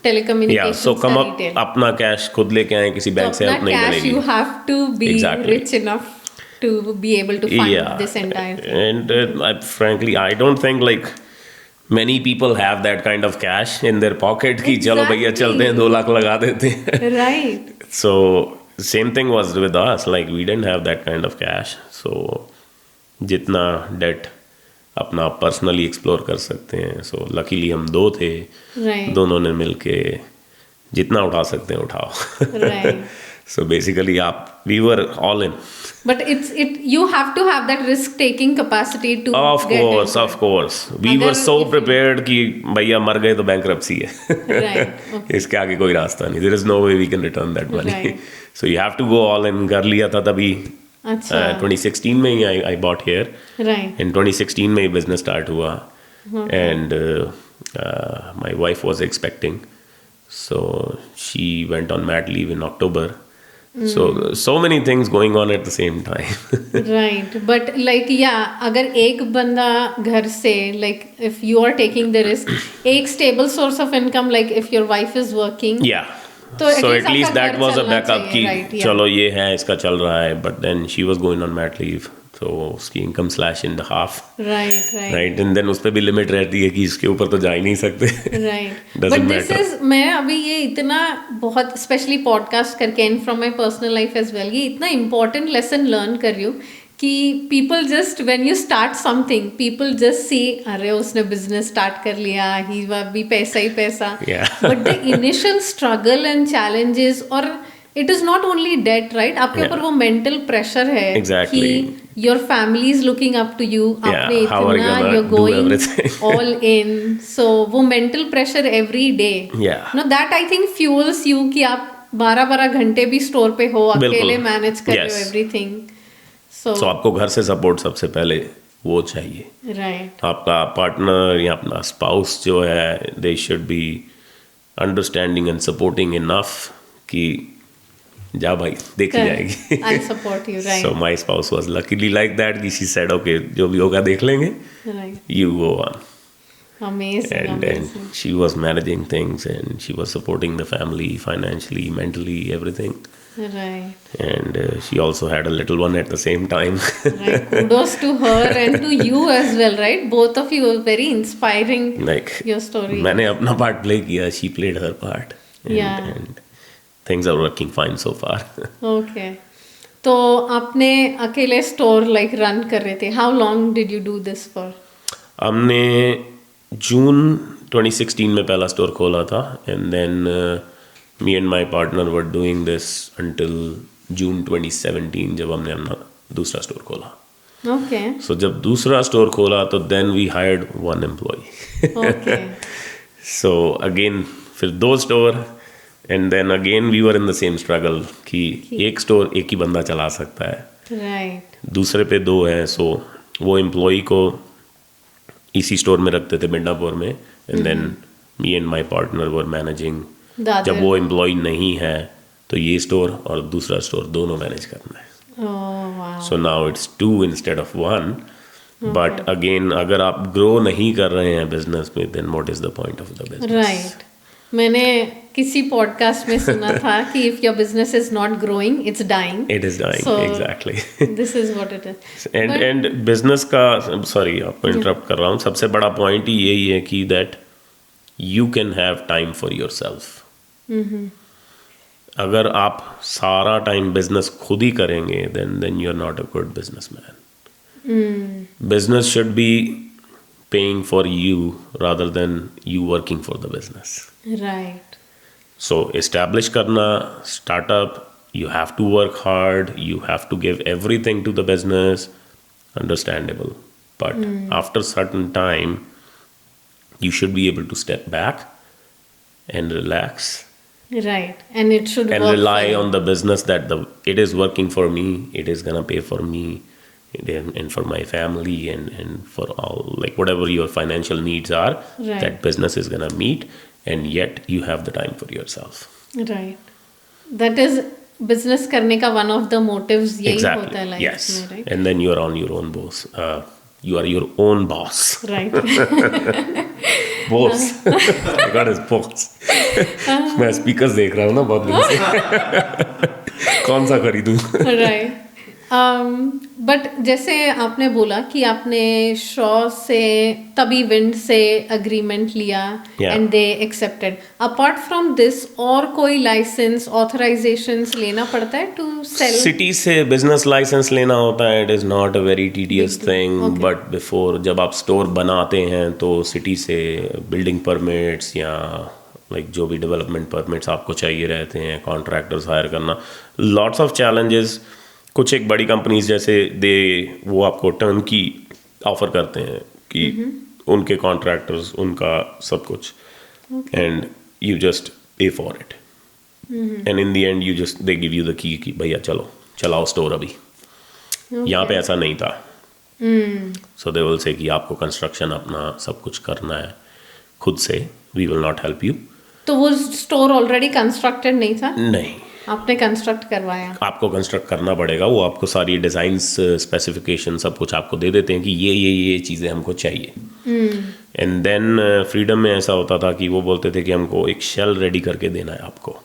Speaker 1: Telecommunications
Speaker 2: सो कम
Speaker 1: का
Speaker 2: अप
Speaker 1: retail.
Speaker 2: अपना कैश खुद लेके आए, किसी बैंक से
Speaker 1: तो
Speaker 2: हेल्प
Speaker 1: अपना
Speaker 2: नहीं
Speaker 1: cash
Speaker 2: मिलेगी.
Speaker 1: you have to be
Speaker 2: Exactly.
Speaker 1: rich enough to be able to fund this entire thing.
Speaker 2: And frankly I don't think like many people have that kind of cash in their pocket कि चलो भैया
Speaker 1: Exactly.
Speaker 2: चलते हैं 2 लाख लगा देते हैं.
Speaker 1: Right.
Speaker 2: So same thing was with us, like we didn't have that kind of cash. So जितना debt अपना पर्सनली एक्सप्लोर कर सकते हैं. सो लकीली हम दो थे,
Speaker 1: Right.
Speaker 2: दोनों ने मिलके जितना उठा सकते हैं उठाओ.
Speaker 1: Right.
Speaker 2: सो बेसिकली आप we were all in.
Speaker 1: But you have to have that risk taking capacity to
Speaker 2: Of
Speaker 1: get
Speaker 2: course,
Speaker 1: into
Speaker 2: of course. We
Speaker 1: अगर
Speaker 2: were so
Speaker 1: if-
Speaker 2: prepared कि भैया मर गए तो बैंक्रप्सी है.
Speaker 1: Right. Okay.
Speaker 2: इसके आगे कोई रास्ता नहीं. There is no way we can return that money.
Speaker 1: Right.
Speaker 2: So you have to go all in. कर लिया था तभी
Speaker 1: अच्छा.
Speaker 2: 2016 में ही I bought here.
Speaker 1: Right.
Speaker 2: In 2016 में ही business start हुआ. And my wife was expecting. So she went on mat leave in October. So many things going on at the same time.
Speaker 1: Right. But like yeah, अगर एक बंदा घर से like if you are taking the risk, एक stable source of income like if your wife is working.
Speaker 2: Yeah.
Speaker 1: तो
Speaker 2: So
Speaker 1: at
Speaker 2: at least
Speaker 1: आपका
Speaker 2: that
Speaker 1: घर
Speaker 2: was a
Speaker 1: चलना
Speaker 2: backup
Speaker 1: चाहिए,
Speaker 2: कि
Speaker 1: right, yeah.
Speaker 2: चलो ये है इसका चल रहा है. But then she was going on mat leave. तो उसकी income slash in the half,
Speaker 1: right
Speaker 2: right, and then उस पर भी लिमिट रहती है कि इसके ऊपर तो जा ही नहीं सकते।
Speaker 1: राइट बट दिस इज, मैं अभी ये इतना बहुत स्पेशली पॉडकास्ट करके and from my personal life as well, ये इतना इंपॉर्टेंट लेसन लर्न कर रही हूँ कि people just when you start something people just see अरे उसने बिजनेस स्टार्ट कर लिया, ही अभी पैसा ही पैसा, but the initial struggle and challenges, और it is not only debt, right, आपके ऊपर वो मेंटल प्रेशर है
Speaker 2: Exactly.
Speaker 1: कि your family is looking up to you, आपने
Speaker 2: how are you
Speaker 1: इतना
Speaker 2: gonna
Speaker 1: you're
Speaker 2: do
Speaker 1: going
Speaker 2: everything?
Speaker 1: all in, so वो mental pressure every day,
Speaker 2: Yeah.
Speaker 1: Know that I think fuels you कि आप 12-12 घंटे भी store पे हो,
Speaker 2: बिल्कुल.
Speaker 1: अकेले मैनेज कर रहे हो
Speaker 2: Yes.
Speaker 1: एवरीथिंग,
Speaker 2: So आपको घर से सपोर्ट सबसे पहले वो चाहिए,
Speaker 1: राइट
Speaker 2: आपका पार्टनर या अपना स्पाउस जो है, they should be understanding and supporting enough कि जा भाई देखी जाएगी।
Speaker 1: I support you, right
Speaker 2: So my spouse was luckily like that. She said, okay, जो भी होगा देख लेंगे,
Speaker 1: right
Speaker 2: you go on.
Speaker 1: Amazing
Speaker 2: And she was managing things and she was supporting the family financially, mentally, everything.
Speaker 1: Right
Speaker 2: And she also had a little one at the same time.
Speaker 1: right, kudos to her and to you as well, right, both of you are very inspiring,
Speaker 2: Like
Speaker 1: your story.
Speaker 2: मैंने अपना part play किया, she played her part.
Speaker 1: Yeah.
Speaker 2: And things are working fine so far.
Speaker 1: Okay, तो आपने अकेले store like run कर रहे थे, how long did you do this for?
Speaker 2: हमने जून 2016 में पहला स्टोर खोला था, and than me and my partner were doing this until June 2017 जब हमने अपना दूसरा स्टोर खोला।
Speaker 1: ओके
Speaker 2: सो जब दूसरा स्टोर खोला तो then we hired 1 employ.
Speaker 1: Okay
Speaker 2: so again फिर 2 store, and then again we were in the same struggle कि एक स्टोर एक ही बंदा चला सकता है,
Speaker 1: राइट
Speaker 2: दूसरे पे 2 हैं। सो वो एम्प्लॉय को इसी स्टोर में रखते थे मिडनापुर में, and than me and my partner were managing. जब वो एम्प्लॉय नहीं है तो ये स्टोर और दूसरा स्टोर दोनों मैनेज करना है। So now it's 2 instead of 1, but again अगर आप ग्रो नहीं कर रहे हैं बिजनेस में, then what is the point of the business?
Speaker 1: Right, मैंने किसी पॉडकास्ट में सुना था कि if your business is not growing it's dying,
Speaker 2: it is dying, exactly.
Speaker 1: This is what it is.
Speaker 2: And business का, सॉरी आपको interrupt कर रहा हूँ, सबसे बड़ा पॉइंट ही यही है कि that you can have time for yourself. अगर आप सारा टाइम बिजनेस खुद ही करेंगे, then you are not a good businessman. Business should be paying for you rather than you working for the business.
Speaker 1: Right,
Speaker 2: so establish करना startup, you have to work hard, you have to give everything to the business, understandable, but after certain time you should be able to step back and relax,
Speaker 1: right, and it should
Speaker 2: and
Speaker 1: work
Speaker 2: rely
Speaker 1: for you.
Speaker 2: on the business that it is working for me, it is gonna pay for me and for my family and for all, like whatever your financial needs are,
Speaker 1: Right.
Speaker 2: that business is gonna meet, and yet you have the time for yourself.
Speaker 1: Right, that is business करने का one of the motives यही
Speaker 2: Exactly.
Speaker 1: होता है life
Speaker 2: Yes.
Speaker 1: में, right?
Speaker 2: And then you are on your own boss. You are your own boss.
Speaker 1: Right
Speaker 2: Boss. I got his boss. मैं speakers देख रहा हूँ ना बहुत दिन से। कौन सा खरीदूँ?
Speaker 1: राइट, बट जैसे आपने बोला कि आपने शॉ से तभी विंड से अग्रीमेंट लिया
Speaker 2: Yeah.
Speaker 1: And they accepted, apart from this और कोई लाइसेंस ऑथराइजेशंस लेना पड़ता है टू सेल?
Speaker 2: सिटी से बिजनेस लाइसेंस लेना होता है। It is not a very tedious thing, but before जब आप स्टोर बनाते हैं तो सिटी से बिल्डिंग परमिट्स या लाइक जो भी डेवलपमेंट परमिट्स आपको चाहिए रहते हैं, कॉन्ट्रैक्टर्स हायर करना, लॉट्स ऑफ चैलेंजेस। कुछ एक बड़ी कंपनीज जैसे वो आपको टर्न की ऑफर करते हैं कि उनके कॉन्ट्रैक्टर्स, उनका सब कुछ, एंड यू जस्ट पे for it, and in the end you just they give you the key कि भैया चलो चलाओ स्टोर अभी। यहाँ पे ऐसा नहीं था। सो दे विल से कि आपको कंस्ट्रक्शन अपना सब कुछ करना है खुद से, we will not help you.
Speaker 1: तो वो स्टोर ऑलरेडी कंस्ट्रक्टेड नहीं था?
Speaker 2: नहीं,
Speaker 1: आपने कंस्ट्रक्ट करवाया?
Speaker 2: आपको कंस्ट्रक्ट करना पड़ेगा। वो आपको सारी डिज़ाइंस, स्पेसिफिकेशन सब कुछ आपको दे देते हैं कि ये चीज़ें हमको चाहिए। एंड देन फ्रीडम में ऐसा होता था कि वो बोलते थे कि हमको एक शेल रेडी करके देना है आपको,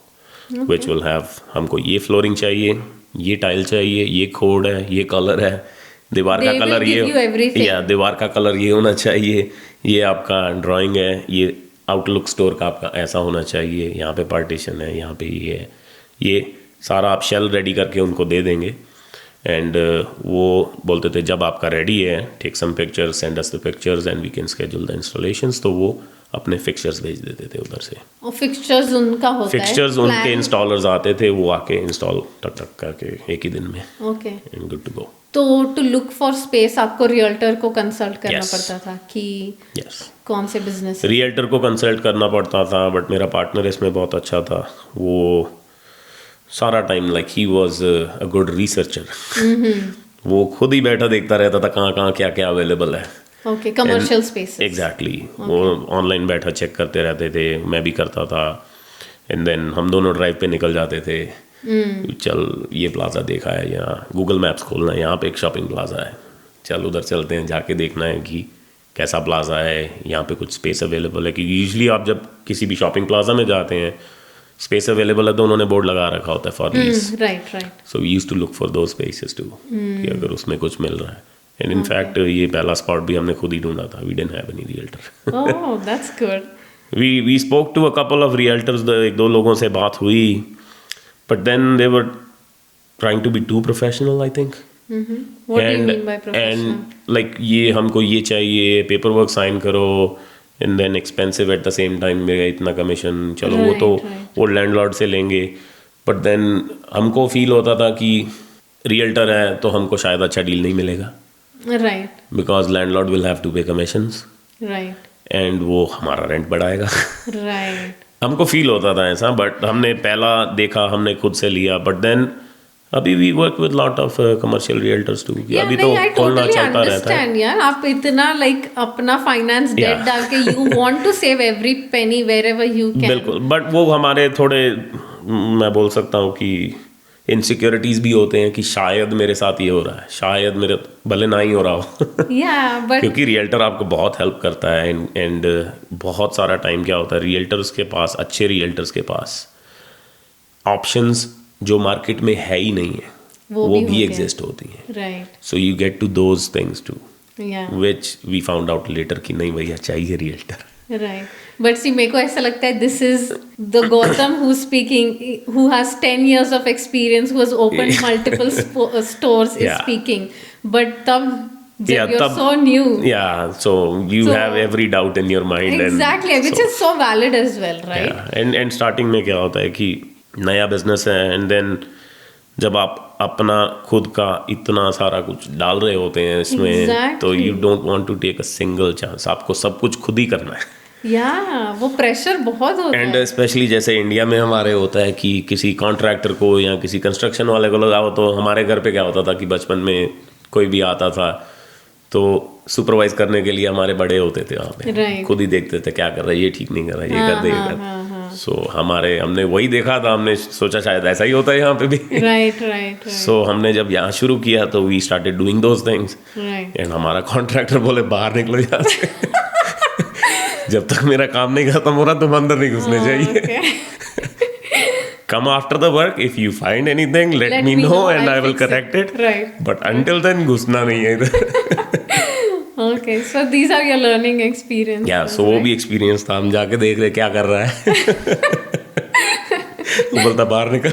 Speaker 2: विच विल हैव, हमको ये फ्लोरिंग चाहिए, ये टाइल चाहिए, ये कोड है, ये कलर है, दीवार
Speaker 1: They
Speaker 2: का
Speaker 1: will
Speaker 2: colour
Speaker 1: give you everything.
Speaker 2: या दीवार का कलर ये होना चाहिए, ये आपका ड्राइंग है, ये आउटलुक स्टोर का आपका ऐसा होना चाहिए, यहाँ पे पार्टीशन है, यहाँ पे ये है, ये सारा आप शेल रेडी करके उनको दे देंगे। एंड वो बोलते थे जब आपका रेडी है, take some pictures, send us the pictures and we can schedule the installations. तो वो अपने फिक्सचर्स भेज देते थे उधर से।
Speaker 1: और फिक्सचर्स उनका होता है,
Speaker 2: फिक्सचर्स उनके इंस्टॉलर्स आते थे, वो आके इंस्टॉल टक टक करके एक ही दिन में,
Speaker 1: okay.
Speaker 2: And good to go.
Speaker 1: तो टू लुक फॉर स्पेस आपको रियल्टर को कंसल्ट करना
Speaker 2: Yes.
Speaker 1: पड़ता था कि
Speaker 2: यस,
Speaker 1: कौन से बिजनेस।
Speaker 2: रियल्टर को कंसल्ट करना पड़ता था, बट मेरा पार्टनर इसमें बहुत अच्छा था। वो सारा time like he was a good researcher. वो खुद ही बैठा देखता रहता था कहाँ कहाँ क्या क्या अवेलेबल है।
Speaker 1: Okay, commercial space.
Speaker 2: एग्जैक्टली, वो ऑनलाइन बैठा चेक करते रहते थे, मैं भी करता था। एंड देन हम दोनों ड्राइव पे निकल जाते थे, चल ये प्लाजा देखा है, यहाँ गूगल मैप्स खोलना है, यहाँ पे एक शॉपिंग प्लाजा है, चल उधर चलते हैं, जाके देखना है कि कैसा प्लाजा है, यहाँ पे कुछ स्पेस अवेलेबल है। क्योंकि यूजली आप जब किसी भी शॉपिंग प्लाजा में जाते हैं, स्पेस अवेलेबल है तो उन्होंने बोर्ड लगा रखा होता है for lease.
Speaker 1: Right right.
Speaker 2: So we used to look for those spaces too, कि अगर उसमें कुछ मिल रहा है। एंड इन फैक्ट ये पहला स्पॉट भी हमने खुद ही ढूंढा था, we didn't have any realtor.
Speaker 1: Oh that's good.
Speaker 2: We spoke to a couple of realtors, एक दो लोगों से बात हुई, but then they were trying to be too professional I think.
Speaker 1: What do you mean by professional?
Speaker 2: And like ये हमको ये चाहिए, पेपर वर्क साइन करो, and then expensive at the same time, मेरा इतना कमीशन, चलो वो तो वो लैंडलॉर्ड से लेंगे। बट देन हमको फील होता था कि रियल्टर है तो हमको शायद अच्छा डील नहीं मिलेगा,
Speaker 1: right
Speaker 2: because landlord will have to pay commissions,
Speaker 1: right
Speaker 2: and वो हमारा रेंट बढ़ाएगा।
Speaker 1: राइट।
Speaker 2: हमको फील होता था ऐसा, बट हमने पहला देखा, हमने खुद से लिया। बट देन अभी we work with lot of commercial realtors too, अभी तो खोलना चलता रहता है।
Speaker 1: यार आप इतना लाइक अपना फाइनेंस डेट डाल के you want to save every penny wherever you can.
Speaker 2: बिल्कुल, बट वो हमारे थोड़े, मैं बोल सकता हूँ कि इनसिक्योरिटीज भी होते हैं कि शायद मेरे साथ ये हो रहा है, शायद मेरे भले ना ही हो रहा हो।
Speaker 1: बट
Speaker 2: क्योंकि रियल्टर आपको बहुत हेल्प करता है, एंड बहुत सारा टाइम क्या होता है रियल्टर्स के पास, अच्छे रियल्टर्स के पास ऑप्शंस जो मार्केट में है ही नहीं है, वो भी एग्जिस्ट होती हैं।
Speaker 1: Right.
Speaker 2: So you get to those things too,
Speaker 1: yeah
Speaker 2: which we found out later कि नहीं भैया चाहिए रियल्टर।
Speaker 1: राइट। बट सी मेरे को ऐसा लगता है this is the Gautam who speaking, who has 10 years of experience, who has opened multiple stores is speaking. But तब जब you're so new,
Speaker 2: so you have every doubt in your mind,
Speaker 1: exactly, which is so valid as well, right?
Speaker 2: and starting में क्या होता है कि नया business है, and then जब आप अपना खुद का इतना सारा कुछ डाल रहे होते हैं इसमें, तो you don't want to take a single chance, आपको सब कुछ खुद ही करना है।
Speaker 1: वो प्रेशर बहुत होता है।
Speaker 2: एंड स्पेशली जैसे इंडिया में हमारे होता है कि किसी कॉन्ट्रैक्टर को या किसी कंस्ट्रक्शन वाले को लगाओ, तो हमारे घर पे क्या होता था कि बचपन में कोई भी आता था तो सुपरवाइज करने के लिए हमारे बड़े होते थे वहाँ पे, खुद ही देखते थे क्या कर रहा है, ये ठीक नहीं कर रहा है, ये कर दे, ये कर। सो हमने वही देखा था, हमने सोचा शायद ऐसा ही होता है यहाँ पे भी।
Speaker 1: राइट।
Speaker 2: सो हमने जब यहाँ शुरू किया तो we started doing those things, and हमारा कॉन्ट्रैक्टर बोले बाहर निकलो यहाँ से। जब तक मेरा काम नहीं खत्म हो रहा तुम अंदर नहीं घुसने चाहिए। Come after the work, if you find anything let me know and I will correct it,
Speaker 1: right?
Speaker 2: But until then घुसना नहीं है इधर।
Speaker 1: Okay, so these are your learning experiences.
Speaker 2: Yeah, so वो भी एक्सपीरियंस था, हम जाके देख रहे क्या कर रहा है। वो बोलता बाहर निकल,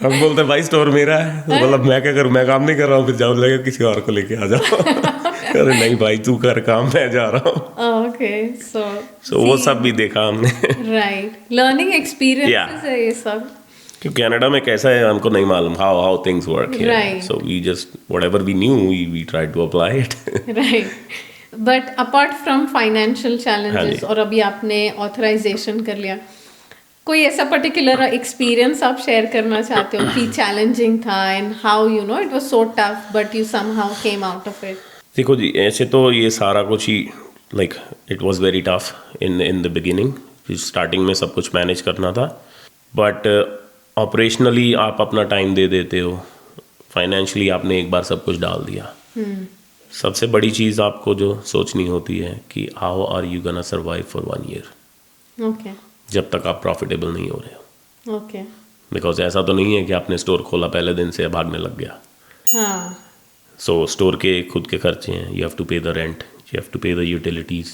Speaker 2: हम बोलते भाई स्टोर मेरा है, तो बोला मैं क्या करूँ, मैं काम नहीं कर रहा हूँ, फिर जाओ लगे किसी और को लेके आ जाओ। अरे नहीं भाई तू कर काम, मैं जा रहा हूँ।
Speaker 1: ओके, सो
Speaker 2: वो सब भी देखा हमने।
Speaker 1: राइट, लर्निंग एक्सपीरियंसेस है ये सब।
Speaker 2: क्योंकि कनाडा में कैसा है हमको नहीं मालूम how things work here, so we just whatever we knew we try to apply it.
Speaker 1: Right, but apart from financial challenges, और अभी आपने ऑथराइजेशन कर लिया, कोई ऐसा पर्टिकुलर एक्सपीरियंस आप शेयर करना चाहते हो कि चैलेंजिंग था and how you know it was so tough but you somehow came out of it?
Speaker 2: देखो जी, ऐसे तो ये सारा कुछ ही like it was very tough in the beginning, starting में सब कुछ मैनेज करना था, बट ऑपरेशनली आप अपना टाइम दे देते हो, फाइनेंशियली आपने एक बार सब कुछ डाल दिया। सबसे बड़ी चीज़ आपको जो सोचनी होती है कि how are you gonna survive for 1 year,
Speaker 1: okay,
Speaker 2: जब तक आप प्रॉफिटेबल नहीं हो रहे हो।
Speaker 1: ओके,
Speaker 2: बिकॉज ऐसा तो नहीं है कि आपने स्टोर खोला पहले दिन से भागने लग गया।
Speaker 1: हाँ,
Speaker 2: सो स्टोर के खुद के खर्चे हैं, you have to pay the rent, you have to pay the utilities,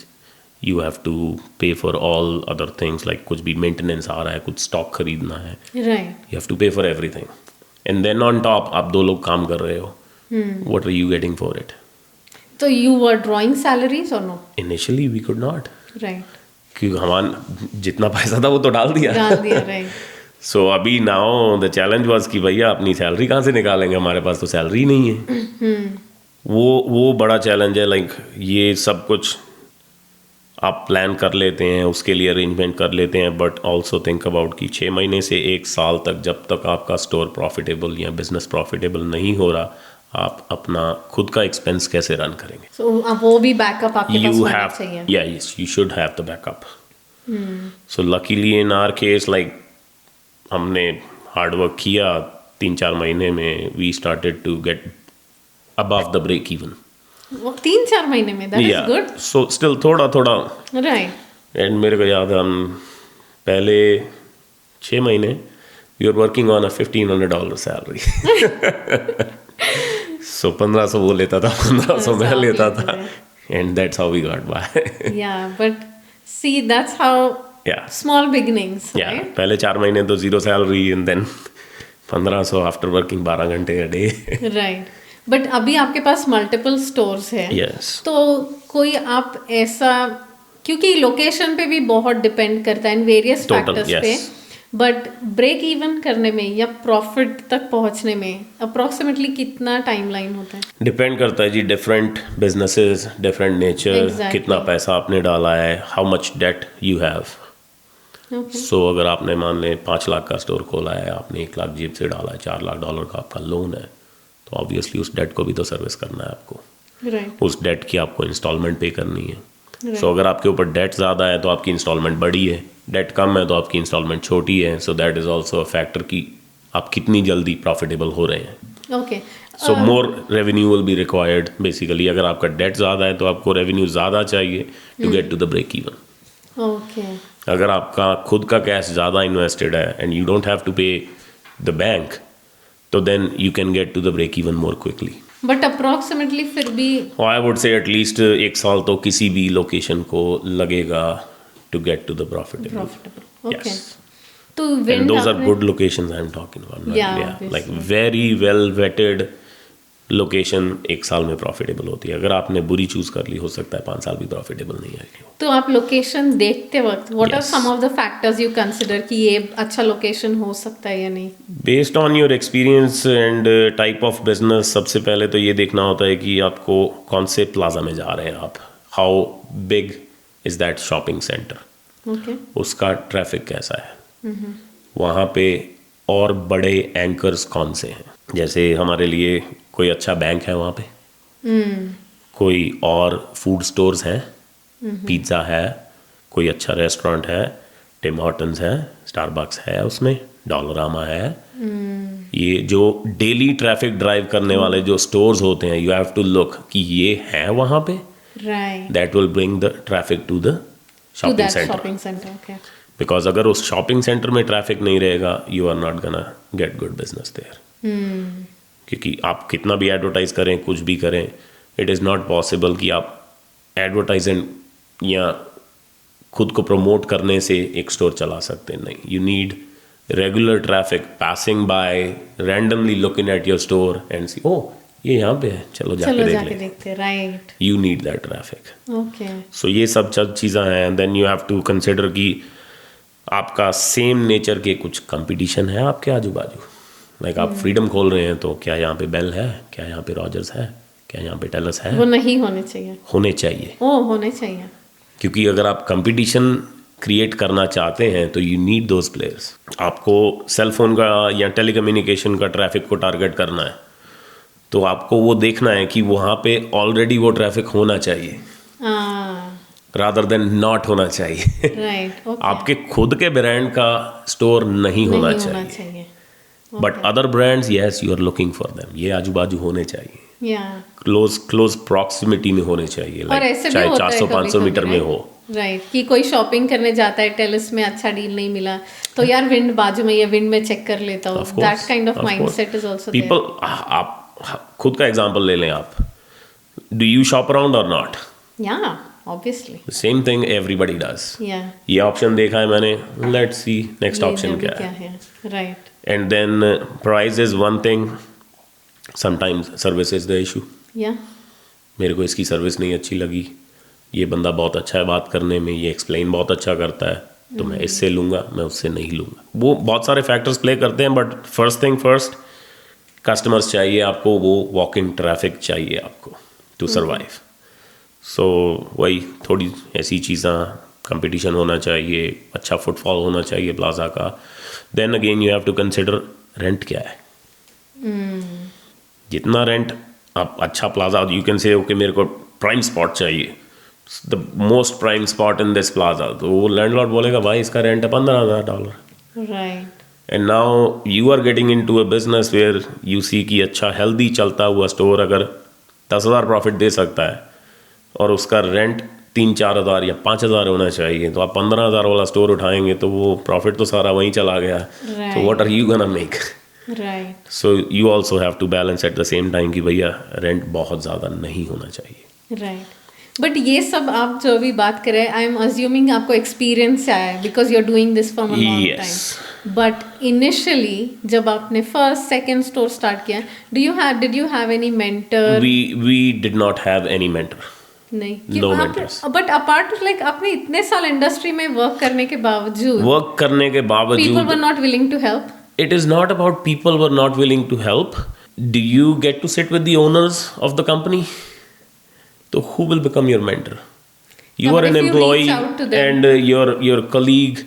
Speaker 2: you have to pay for all other things, like कुछ भी मेंटेनेंस आ रहा है, कुछ स्टॉक खरीदना है,
Speaker 1: right,
Speaker 2: you have to pay for everything. And then on top आप 2 लोग काम कर रहे हो, what are you getting for it?
Speaker 1: तो you were drawing salaries or no?
Speaker 2: Initially we could not,
Speaker 1: right,
Speaker 2: क्योंकि हमारा जितना पैसा था वो तो डाल दिया.
Speaker 1: राइट.
Speaker 2: सो अभी नाउ द चैलेंज वाज कि भैया अपनी सैलरी कहाँ से निकालेंगे, हमारे पास तो सैलरी नहीं है. वो बड़ा चैलेंज है. लाइक ये सब कुछ आप प्लान कर लेते हैं, उसके लिए अरेंजमेंट कर लेते हैं, बट ऑल्सो थिंक अबाउट कि 6 महीने से 1 साल तक जब तक आपका स्टोर प्रॉफिटेबल या बिजनेस प्रॉफिटेबल नहीं हो रहा, आप अपना खुद का एक्सपेंस कैसे रन करेंगे?
Speaker 1: So, वो भी बैकअप आपके पास होना चाहिए.
Speaker 2: Yes, you should have the backup. So luckily in our case, like हमने हार्ड वर्क किया, 3-4 महीने में we started to get above the break even.
Speaker 1: 3-4 महीने में, that is good.
Speaker 2: So still थोड़ा
Speaker 1: Right.
Speaker 2: एंड मेरे को याद है हम पहले 6 महीने we were working on a $1,500 salary. So 1500 वो लेता था, 1500 मैं लेता था, and that's how we got by.
Speaker 1: Yeah, but see, that's how small beginnings, right?
Speaker 2: पहले 4 महीने तो 0 salary and then 1500 after working 12 घंटे a day.
Speaker 1: Right. बट अभी आपके पास मल्टीपल स्टोर्स है.
Speaker 2: Yes.
Speaker 1: तो कोई आप ऐसा, क्योंकि लोकेशन पे भी बहुत डिपेंड करता है इन वेरियस फैक्टर्स पे, बट ब्रेक इवन करने में या प्रॉफिट तक पहुंचने में अप्रोक्सीमेटली कितना टाइमलाइन होता है?
Speaker 2: डिपेंड करता है जी, डिफरेंट बिजनेसेस, डिफरेंट नेचर, कितना पैसा आपने डाला है, how much debt you have. So अगर आपने मान लें 5 लाख का स्टोर खोला है, आपने 1 लाख जेब से डाला है, $4 लाख का आपका लोन है, तो ऑब्वियसली उस डेट को भी तो सर्विस करना है आपको. उस डेट की आपको इंस्टॉलमेंट पे करनी है. सो अगर आपके ऊपर डेट ज़्यादा है तो आपकी इंस्टॉलमेंट बड़ी है, डेट कम है तो आपकी इंस्टॉलमेंट छोटी है. So that is also a factor कि आप कितनी जल्दी प्रॉफिटेबल हो रहे हैं.
Speaker 1: Okay.
Speaker 2: So more revenue will be required. Basically अगर आपका डेट ज़्यादा है तो आपको रेवेन्यू ज़्यादा चाहिए to get to the break even.
Speaker 1: Okay.
Speaker 2: अगर आपका खुद का कैश ज़्यादा इन्वेस्टेड है and you don't have to pay the bank, तो then you can get to the break even more quickly.
Speaker 1: But approximately फिर भी
Speaker 2: आई वुड से एटलीस्ट 1 साल तो किसी भी लोकेशन को लगेगा to get to the profitable.
Speaker 1: Okay. तो
Speaker 2: and those are good locations I'm talking about. Like very well vetted location 1 साल में प्रॉफिटेबल होती है. अगर आपने बुरी चूज कर ली, हो सकता है 5 साल भी प्रॉफिटेबल नहीं आएगी.
Speaker 1: तो आप लोकेशन देखते वक्त what are some of the factors you consider कि ये अच्छा लोकेशन हो सकता है या नहीं?
Speaker 2: Based on your experience and type of business, सबसे पहले तो ये देखना होता है कि आपको कौन से प्लाजा में जा रहे हैं आप, how big is that shopping centre, उसका ट्रैफिक कैसा है, वहाँ पे और बड़े एंकर्स कौन से हैं. जैसे हमारे लिए कोई अच्छा बैंक है वहाँ पे, कोई और फूड स्टोर्स हैं, पिज़्ज़ा है, कोई अच्छा रेस्टोरेंट है, टिम हॉर्टन्स है, स्टारबक्स है, उसमें डॉलरामा है. ये जो डेली ट्रैफिक ड्राइव करने वाले जो स्टोर्स होते हैं, यू हैव टू लुक कि ये है वहाँ पे. That will bring the traffic to the shopping centre. Because अगर उस शॉपिंग सेंटर में ट्रैफिक नहीं रहेगा, you are not gonna get good business there. क्योंकि आप कितना भी एडवर्टाइज करें, कुछ भी करें, इट इज़ नॉट पॉसिबल कि आप एडवर्टाइजेंट या खुद को प्रमोट करने से एक स्टोर चला सकते हैं. नहीं, you need regular traffic passing by, randomly looking at your store and see, ओ ये यहाँ पे है, चलो जाके देखते.
Speaker 1: Right.
Speaker 2: You need that traffic.
Speaker 1: Okay.
Speaker 2: So ये सब चीज़ें हैं. Then you have to consider कि आपका सेम नेचर के कुछ कंपटीशन है आपके आजू बाजू. लाइक आप फ्रीडम खोल रहे हैं, तो क्या यहाँ पे बेल है, क्या यहाँ पे रॉजर्स है, क्या यहाँ पे टेलस है?
Speaker 1: वो नहीं होने चाहिए.
Speaker 2: होने चाहिए.
Speaker 1: होने चाहिए.
Speaker 2: क्योंकि अगर आप कंपटीशन क्रिएट करना चाहते हैं तो यू नीड दोज प्लेयर्स. आपको सेल फोन का या टेलीकम्युनिकेशन का ट्रैफिक को टारगेट करना है, तो आपको वो देखना है कि वहाँ पे ऑलरेडी वो ट्रैफिक होना चाहिए, रादर देन नॉट होना चाहिए.
Speaker 1: राइट. ओके.
Speaker 2: आपके खुद के ब्रांड का स्टोर नहीं होना चाहिए. But other brands, yes, you are looking for them. ये आजू बाजू होने चाहिए, क्लोज प्रॉक्सिमिटी में होने चाहिए. चाहे 400-500 मीटर में हो.
Speaker 1: राइट. कि कोई शॉपिंग करने जाता है, टेलिस में अच्छा डील नहीं मिला, तो यार विंड बाजू में, या विंड में चेक कर लेता हूँ. That kind of mindset is also there. People,
Speaker 2: खुद का एग्जांपल ले लें आप, do you shop around or not?
Speaker 1: या obviously,
Speaker 2: same thing everybody does.
Speaker 1: या
Speaker 2: ये ऑप्शन देखा है मैंने, लेट्स सी नेक्स्ट ऑप्शन क्या है।
Speaker 1: Right,
Speaker 2: and then price is one thing, sometimes service is the issue.
Speaker 1: या
Speaker 2: मेरे को इसकी सर्विस नहीं अच्छी लगी, ये बंदा बहुत अच्छा है बात करने में, ये एक्सप्लेन बहुत अच्छा करता है, तो मैं इससे लूँगा, मैं उससे नहीं लूँगा। वो बहुत सारे फैक्टर्स प्ले करते हैं, but first thing first, customers चाहिए आपको, वो वॉकिंग ट्रैफिक चाहिए आपको टू सर्वाइव। सो वही थोड़ी ऐसी चीज़ें, कंपटीशन होना चाहिए, अच्छा फुटफॉल होना चाहिए प्लाजा का। Then again you have to consider rent क्या है। जितना रेंट आप अच्छा plaza, you can say okay मेरे को प्राइम स्पॉट चाहिए, the most prime spot in this plaza, तो वो लैंडलॉर्ड बोलेगा भाई इसका रेंट है $15,000।
Speaker 1: Right,
Speaker 2: and now you are getting into a business where you see कि अच्छा हेल्दी चलता हुआ स्टोर अगर 10,000 प्रॉफिट दे सकता है और उसका रेंट 3-4 हज़ार या 5,000 होना चाहिए, तो आप 15,000 वाला स्टोर उठाएंगे तो वो प्रॉफिट तो सारा वहीं चला गया। तो what are you gonna make?
Speaker 1: Right,
Speaker 2: so you also have to balance at the same time कि भैया रेंट बहुत ज़्यादा नहीं होना चाहिए।
Speaker 1: राइट। बट ये सब आप जो अभी बात कर रहे हैं, आई एम अज्यूमिंग आपको एक्सपीरियंस आया है because you are doing this for a long time. But initially जब आपने फर्स्ट सेकंड स्टोर स्टार्ट किया, did you have any mentor?
Speaker 2: We did not have any mentor.
Speaker 1: नहीं,
Speaker 2: No mentors.
Speaker 1: But apart like आपने इतने साल industry में work करने के बावजूद people were not willing to help?
Speaker 2: It is not about people were not willing to help. Do you get to sit with the owners of the company? So who will become your mentor? You are an employee, and your colleague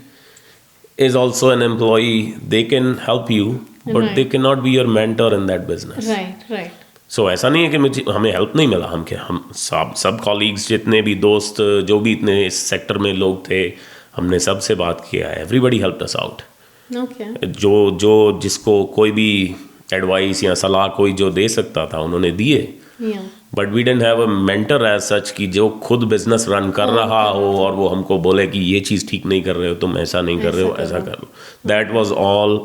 Speaker 2: is also an employee. They can help you, but they cannot be your mentor in that business.
Speaker 1: Right, right.
Speaker 2: सो ऐसा नहीं है कि हमें help नहीं मिला, हम सब colleagues जितने भी दोस्त जो भी इतने इस सेक्टर में लोग थे, हमने सबसे बात किया है, एवरीबडी हेल्प्ड अस आउट। जो जिसको कोई भी एडवाइस या सलाह कोई जो दे सकता था उन्होंने दिए, but we didn't have a mentor as such कि जो खुद बिजनेस रन कर रहा हो और वो हमको बोले कि ये चीज़ ठीक नहीं कर रहे हो, तुम ऐसा नहीं कर रहे हो, ऐसा कर लो। दैट वाज ऑल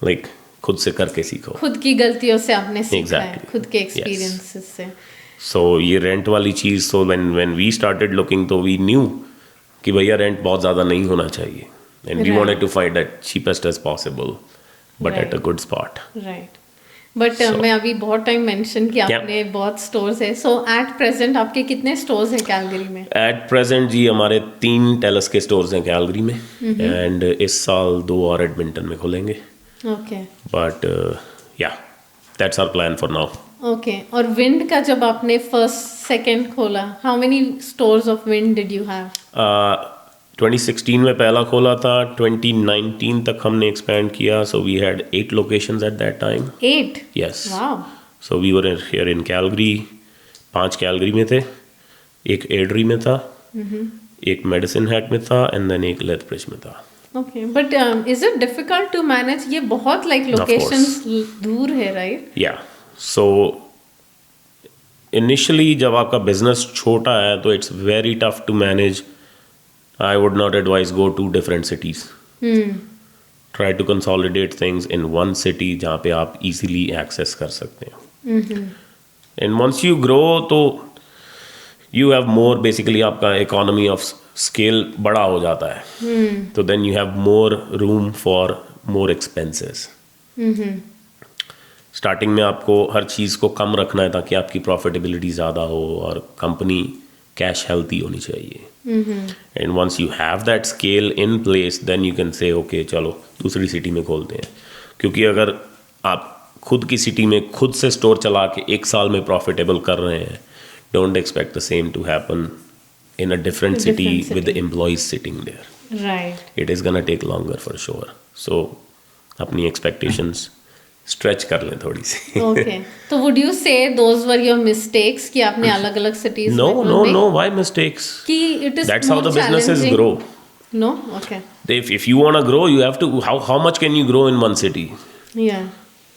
Speaker 2: लाइक खुद से करके सीखो,
Speaker 1: खुद की गलतियों से आपने सीखा है, खुद के एक्सपीरियंसेस से।
Speaker 2: सो ये रेंट वाली चीज़, so when we started looking तो वी न्यू कि भैया रेंट बहुत ज़्यादा नहीं होना चाहिए, and we wanted to find that cheapest as possible but at a good spot.
Speaker 1: Right. But मैं अभी बहुत टाइम मेंशन किया आपने बहुत स्टोर्स है, सो एट प्रेजेंट आपके कितने स्टोर्स हैं कैलगरी में?
Speaker 2: एट प्रेजेंट जी हमारे 3 टेलस के स्टोर्स हैं कैलगरी में, एंड इस साल 2 और एडमिंटन में खुलेंगे।
Speaker 1: Okay.
Speaker 2: But yeah, that's our plan for now.
Speaker 1: Okay. और विंड का जब आपने फर्स्ट सेकंड खोला, how many stores of Wind did you have?
Speaker 2: 2016 में पहला खोला था, 2019 तक हमने expand किया, so we had 8 locations at that time.
Speaker 1: 8?
Speaker 2: Yes.
Speaker 1: Wow.
Speaker 2: So we were here in Calgary, 5 Calgary में थे, एक एड्री में था, एक मेडिसिन हैट में था, and then एक लेथब्रिज में था।
Speaker 1: Okay, but is it difficult to manage? ये बहुत like locations दूर है, right?
Speaker 2: Yeah, so initially जब आपका business छोटा है तो it's very tough to manage. I would not advise go to different cities. Try to consolidate things in one city जहाँ पे आप easily access कर सकते हैं। And once you grow तो you have more basically आपका economy of स्केल बड़ा हो जाता है, तो then you have more room for more expenses. Starting में आपको हर चीज़ को कम रखना है ताकि आपकी प्रॉफिटेबिलिटी ज़्यादा हो और कंपनी कैश हेल्थी होनी चाहिए। And once you have that scale in place then you can say okay चलो दूसरी सिटी में खोलते हैं, क्योंकि अगर आप खुद की सिटी में खुद से स्टोर चला के 1 साल में प्रॉफिटेबल कर रहे हैं, don't expect the same to happen in a different city with the employees sitting there.
Speaker 1: Right.
Speaker 2: It is gonna take longer for sure. So अपनी expectations stretch कर लें थोड़ी सी।
Speaker 1: Okay. So would you say those were your mistakes कि आपने अलग-अलग cities में खोले?
Speaker 2: No. Why mistakes?
Speaker 1: कि it is
Speaker 2: That's how the businesses grow.
Speaker 1: No? Okay.
Speaker 2: If you wanna grow, you have to. How much can you grow in one city?
Speaker 1: Yeah.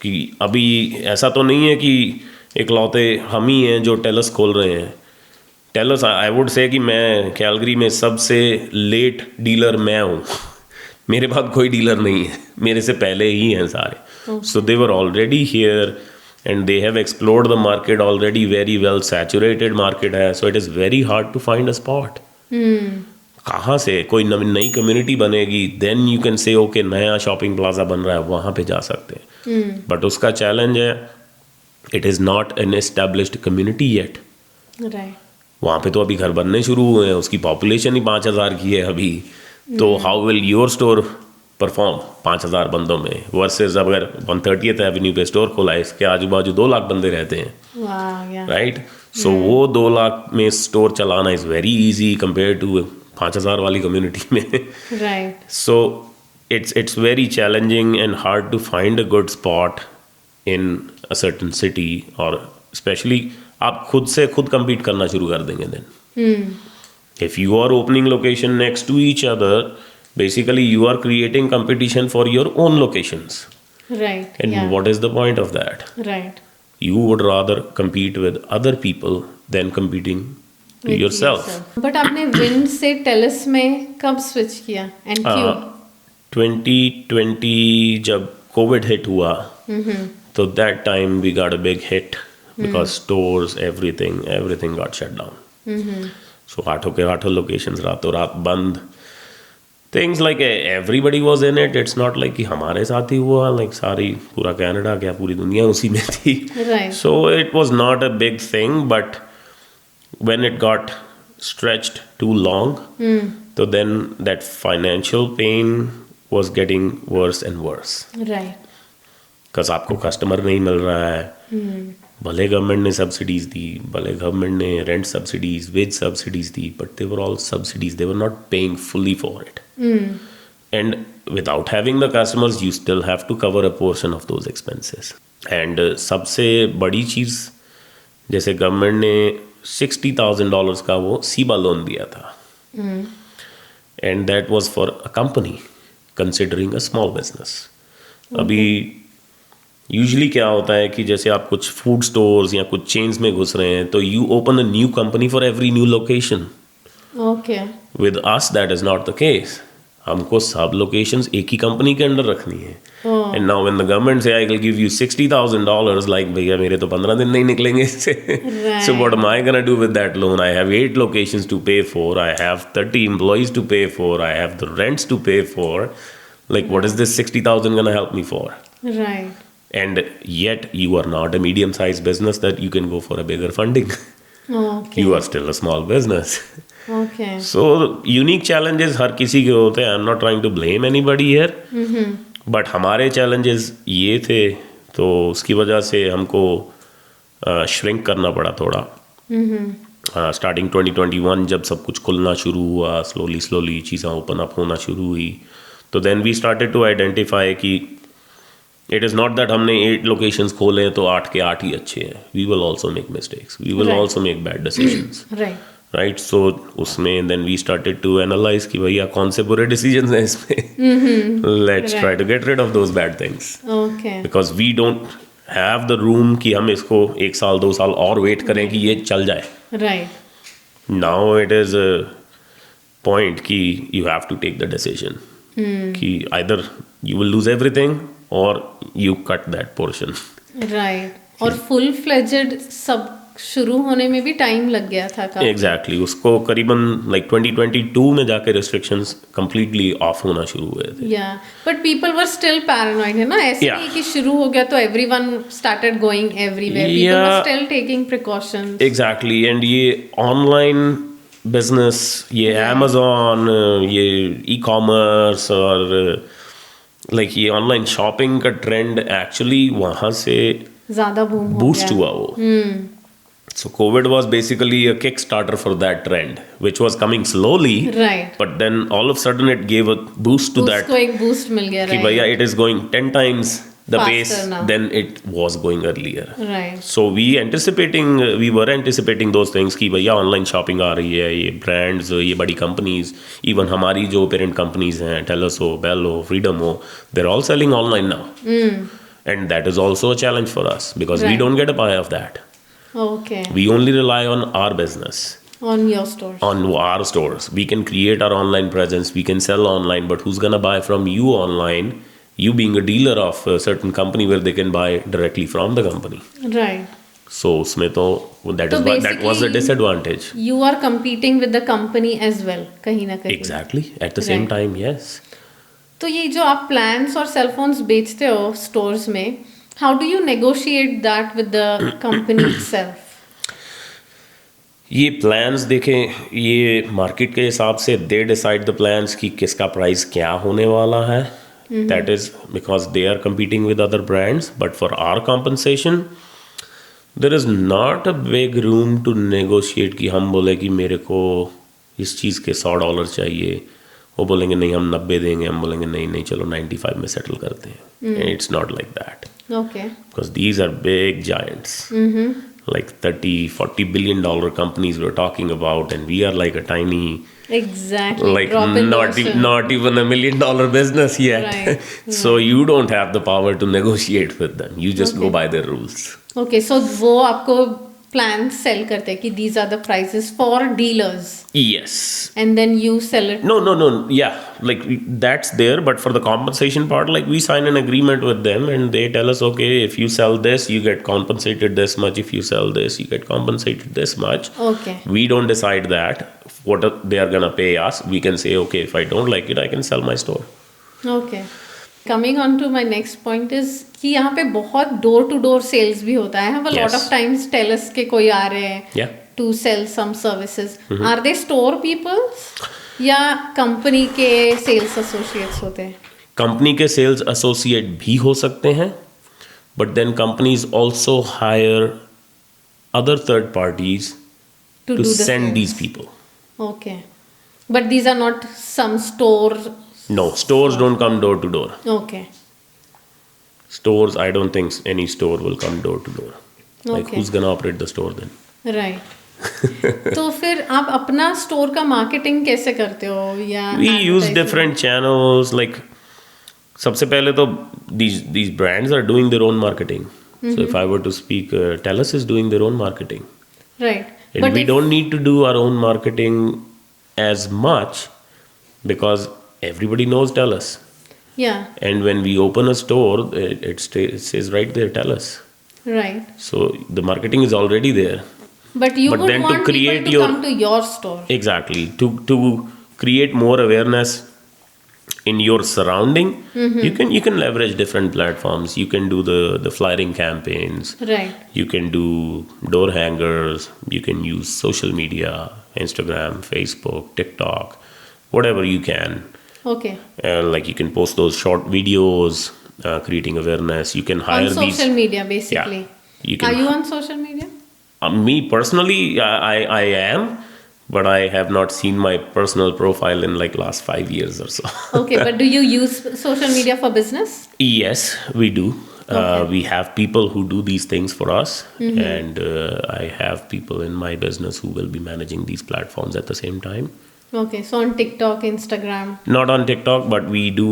Speaker 2: कि अभी ऐसा तो नहीं है कि इकलौते हम ही हैं जो टेलस खोल रहे हैं। टेलस आई वुड से कि मैं कैलगरी में सबसे लेट डीलर मैं हूँ। मेरे बाद कोई डीलर नहीं है, मेरे से पहले ही हैं सारे। So they were already here and they have explored the market already very well, saturated market है, so it is very hard to find a spot. कहाँ से कोई नई कम्युनिटी बनेगी, then you can say okay नया shopping plaza बन रहा है, वहाँ पे जा सकते हैं. बट उसका चैलेंज है, it is not an established community yet.
Speaker 1: Right.
Speaker 2: वहाँ पे तो अभी घर बनने शुरू हुए हैं, उसकी पॉपुलेशन ही 5,000 की है अभी. तो how will your store perform 5,000 बंदों में, वर्सेस अगर 130th एवेन्यू पे स्टोर खोला है, इसके आजू बाजू 2 लाख बंदे रहते हैं. राइट. सो वो 2 लाख में स्टोर चलाना is very easy compare to 5,000 वाली कम्युनिटी में.
Speaker 1: Right.
Speaker 2: So it's very challenging and hard to find a good spot in a certain city, or especially आप खुद से खुद compete करना शुरू कर देंगे then. If you are opening location next to each other, basically you are creating competition for your own locations.
Speaker 1: Right.
Speaker 2: And what is the point of that?
Speaker 1: Right.
Speaker 2: You would rather compete with other people than competing with yourself.
Speaker 1: But आपने Wind से Telus में कब switch किया and क्यों?
Speaker 2: 2020 जब COVID hit हुआ, तो that time we got a big hit because stores, everything got shut down. So आठों के आठों locations रातों रात बंद. Things like everybody was in it. It's not like कि हमारे साथ ही हुआ, like सारी पूरा कनाडा क्या पूरी दुनिया उसी में थी.
Speaker 1: Right.
Speaker 2: So it was not a big thing, but when it got stretched too long, so then that financial pain was getting worse and worse.
Speaker 1: Right.
Speaker 2: Because आपको कस्टमर नहीं मिल रहा है, भले गवर्नमेंट ने सब्सिडीज दी, भले गवर्नमेंट ने rent subsidies, wage subsidies दी, but they were all subsidies, they were not paying fully for it. And without having the customers you still have to cover a portion of those expenses. And सबसे बड़ी चीज़, जैसे government ने $60,000 का वो सीबा loan दिया था, and that was for a company considering a small business. अभी usually क्या होता है कि जैसे आप कुछ फूड स्टोर्स या कुछ चेन्स में घुस रहे हैं, तो you open a new company for every new location.
Speaker 1: Okay.
Speaker 2: With us that is not the case. हमको सब लोकेशंस एक ही कंपनी के अंडर रखनी है. And now when the government says I will give you $60,000, like भैया मेरे तो 15 दिन नहीं निकलेंगे इससे. So what am I gonna do with that loan? I have 8 locations to pay for, I have 30 employees to pay for, I have the rents to pay for. Like what is this 60,000 gonna help me for?
Speaker 1: Right.
Speaker 2: And yet you are not a medium-sized business that you can go for a bigger funding.
Speaker 1: Okay.
Speaker 2: You are still a small business.
Speaker 1: Okay.
Speaker 2: So unique challenges हर किसी के होते हैं. I'm not trying to blame anybody here. But हमारे challenges ये थे, तो उसकी वजह से हमको shrink करना पड़ा थोड़ा. Starting 2021 जब सब कुछ खुलना शुरू हुआ, slowly चीज़ें open up होना शुरू हुई, तो then we started to identify कि इट इज़ नॉट दैट हमने 8 लोकेशंस खोले तो 8 के 8 ही अच्छे हैं. We will also make mistakes, we will also make bad decisions. Right. So उसमें then we started to analyse कि भैया कौन से बुरे डिसीजंस हैं इसमें. Let's try to get rid of those bad things, because we don't have the room कि हम इसको 1 साल 2 साल और वेट करें कि ये चल जाए.
Speaker 1: Right.
Speaker 2: Now it is a point कि you have to take the decision कि either you will lose everything or you cut that portion.
Speaker 1: Right. और full fledged सब शुरू होने में भी टाइम लग गया था काफी.
Speaker 2: Exactly. उसको करीबन like 2022 में जाके restrictions completely off होना शुरू हुए थे.
Speaker 1: Yeah. But people were still paranoid, है ना? ऐसे नहीं कि शुरू हो गया तो everyone started going everywhere. People were still taking precautions.
Speaker 2: Exactly. And ये online बिजनेस, ये अमेज़ॉन, ये ई-कॉमर्स और लाइक ये ऑनलाइन शॉपिंग का ट्रेंड एक्चुअली वहाँ से
Speaker 1: ज़्यादा
Speaker 2: बूस्ट हुआ वो. So COVID was basically a Kickstarter for that trend, which was coming slowly.
Speaker 1: Right.
Speaker 2: But then all of a sudden it gave a boost to that.
Speaker 1: उसको एक boost मिल गया.
Speaker 2: कि भैया it is going 10 times the pace
Speaker 1: now
Speaker 2: than it was going earlier.
Speaker 1: Right.
Speaker 2: So we were anticipating those things कि भैया online shopping आ रही है, ये ब्रांड्स, ये बड़ी कंपनीज, इवन हमारी जो पेरेंट कंपनीज हैं, टेलस हो, बेल हो, फ्रीडम हो, they're all selling online now. And that is also a challenge for us because we don't get a pie of that.
Speaker 1: Okay.
Speaker 2: We only rely on our business.
Speaker 1: On your stores.
Speaker 2: On our stores. We can create our online presence, we can sell online, but who's gonna buy from you online? you being a dealer of a certain company where they can buy directly from the company.
Speaker 1: Right.
Speaker 2: So उसमें तो that was a disadvantage.
Speaker 1: You are competing with the company as well, कहीं ना कहीं.
Speaker 2: Exactly. At the same time, yes.
Speaker 1: तो ये जो आप plans और cell phones बेचते हो stores में, how do you negotiate that with the company itself?
Speaker 2: ये प्लान्स देखें, ये मार्केट के हिसाब से दे डिसाइड द प्लान्स कि किसका प्राइस क्या होने वाला है. That is because they are competing with other brands. But for our compensation there is not a big room to negotiate कि हम बोले कि मेरे को इस चीज़ के $100 चाहिए, वो बोलेंगे नहीं हम 90 देंगे, हम बोलेंगे नहीं नहीं चलो 95 में सेटल करते हैं. It's not like that.
Speaker 1: Okay.
Speaker 2: Because these are big giants. Like $30-40 billion companies we're talking about, and we are like a tiny,
Speaker 1: Exactly.
Speaker 2: like
Speaker 1: Drop in the
Speaker 2: not
Speaker 1: ocean.
Speaker 2: even $1 million business yet.
Speaker 1: Right.
Speaker 2: So you don't have the power to negotiate with them. You just go
Speaker 1: Okay.
Speaker 2: by their rules.
Speaker 1: Okay, so वो आपको plans sell करते हैं कि these are the prices for dealers,
Speaker 2: Yes.
Speaker 1: and then you sell it.
Speaker 2: No. Yeah, like that's there, but for the compensation part, like we sign an agreement with them, and they tell us, okay, if you sell this, you get compensated this much. If you sell this, you get compensated this much.
Speaker 1: Okay.
Speaker 2: We don't decide that what they are gonna pay us. We can say, okay, if I don't like it, I can sell my store.
Speaker 1: Okay. Coming on to my next point is कि यहाँ पे बहुत door to door sales भी होता है. I have a lot
Speaker 2: Yes.
Speaker 1: of times TELUS के कोई आ रहे हैं
Speaker 2: Yeah.
Speaker 1: to sell some services. Are they store people या company के sales associates होते हैं?
Speaker 2: कंपनी के सेल्स एसोसिएट भी हो सकते हैं, but then companies also hire other third parties
Speaker 1: To
Speaker 2: to
Speaker 1: do the
Speaker 2: send
Speaker 1: sales.
Speaker 2: these people.
Speaker 1: Okay. But these are not some store.
Speaker 2: No, stores don't come door to door.
Speaker 1: Okay.
Speaker 2: Stores, I don't think any store will come door to door. Like
Speaker 1: Okay.
Speaker 2: who's gonna operate the store then?
Speaker 1: Right. तो फिर आप अपना store का marketing कैसे करते हो या
Speaker 2: We use
Speaker 1: advertising?
Speaker 2: different channels. Like सबसे पहले तो these brands are doing their own marketing. So if I were to speak, TELUS is doing their own marketing.
Speaker 1: Right.
Speaker 2: And
Speaker 1: But
Speaker 2: we
Speaker 1: if-
Speaker 2: don't need to do our own marketing as much because everybody knows TELUS.
Speaker 1: Yeah.
Speaker 2: And when we open a store, it says right there, TELUS.
Speaker 1: Right.
Speaker 2: So the marketing is already there.
Speaker 1: But you
Speaker 2: But
Speaker 1: would
Speaker 2: then to
Speaker 1: want
Speaker 2: create
Speaker 1: people to
Speaker 2: your-
Speaker 1: come to your store.
Speaker 2: Exactly. To create more awareness in your surrounding, you can leverage different platforms. You can do the flyering campaigns.
Speaker 1: Right.
Speaker 2: You can do door hangers. You can use social media, Instagram, Facebook, TikTok, whatever you can.
Speaker 1: Okay.
Speaker 2: Like you can post those short videos, creating awareness. You can hire
Speaker 1: On social
Speaker 2: these.
Speaker 1: media, basically.
Speaker 2: You can.
Speaker 1: Are you on social media?
Speaker 2: Me personally, I am, but I have not seen my personal profile in like last 5 years or so.
Speaker 1: Okay, but do you use social media for business?
Speaker 2: Yes, we do.
Speaker 1: Okay.
Speaker 2: We have people who do these things for us, and I have people in my business who will be managing these platforms at the same time.
Speaker 1: Okay, so on TikTok, Instagram.
Speaker 2: Not on TikTok, but we do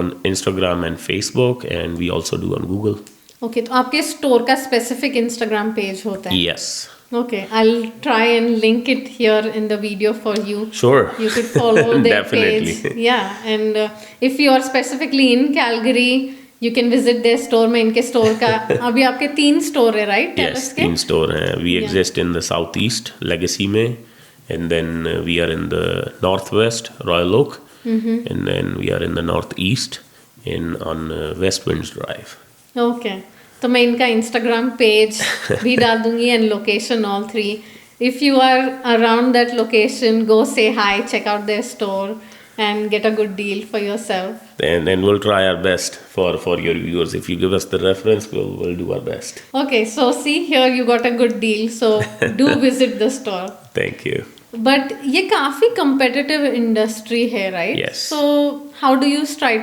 Speaker 2: on Instagram and Facebook, and we also do on Google.
Speaker 1: Okay, तो आपके store का specific Instagram page होता है.
Speaker 2: Yes.
Speaker 1: Okay, I'll try and link it here in the video for you.
Speaker 2: Sure.
Speaker 1: You could follow their
Speaker 2: Definitely.
Speaker 1: page. Yeah, and if you are specifically in Calgary, you can visit their store. मैं इनके store का अभी आपके 3 store है, right?
Speaker 2: Yes,
Speaker 1: TELUS के?
Speaker 2: 3 store हैं. We
Speaker 1: Yeah.
Speaker 2: exist in the southeast, Legacy में, and then we are in the northwest, Royal Oak, and then we are in the northeast on West Winds Drive.
Speaker 1: Okay, तो मैं इनका Instagram page भी डाल दूंगी and location all 3. If you are around that location, go say hi, check out their store, and get a good deal for yourself.
Speaker 2: And we'll try our best for your viewers. If you give us the reference, we'll do our best.
Speaker 1: Okay, so see here you got a good deal, so do visit the store.
Speaker 2: Thank you.
Speaker 1: But ये काफी competitive industry है, right?
Speaker 2: Yes.
Speaker 1: So how do you try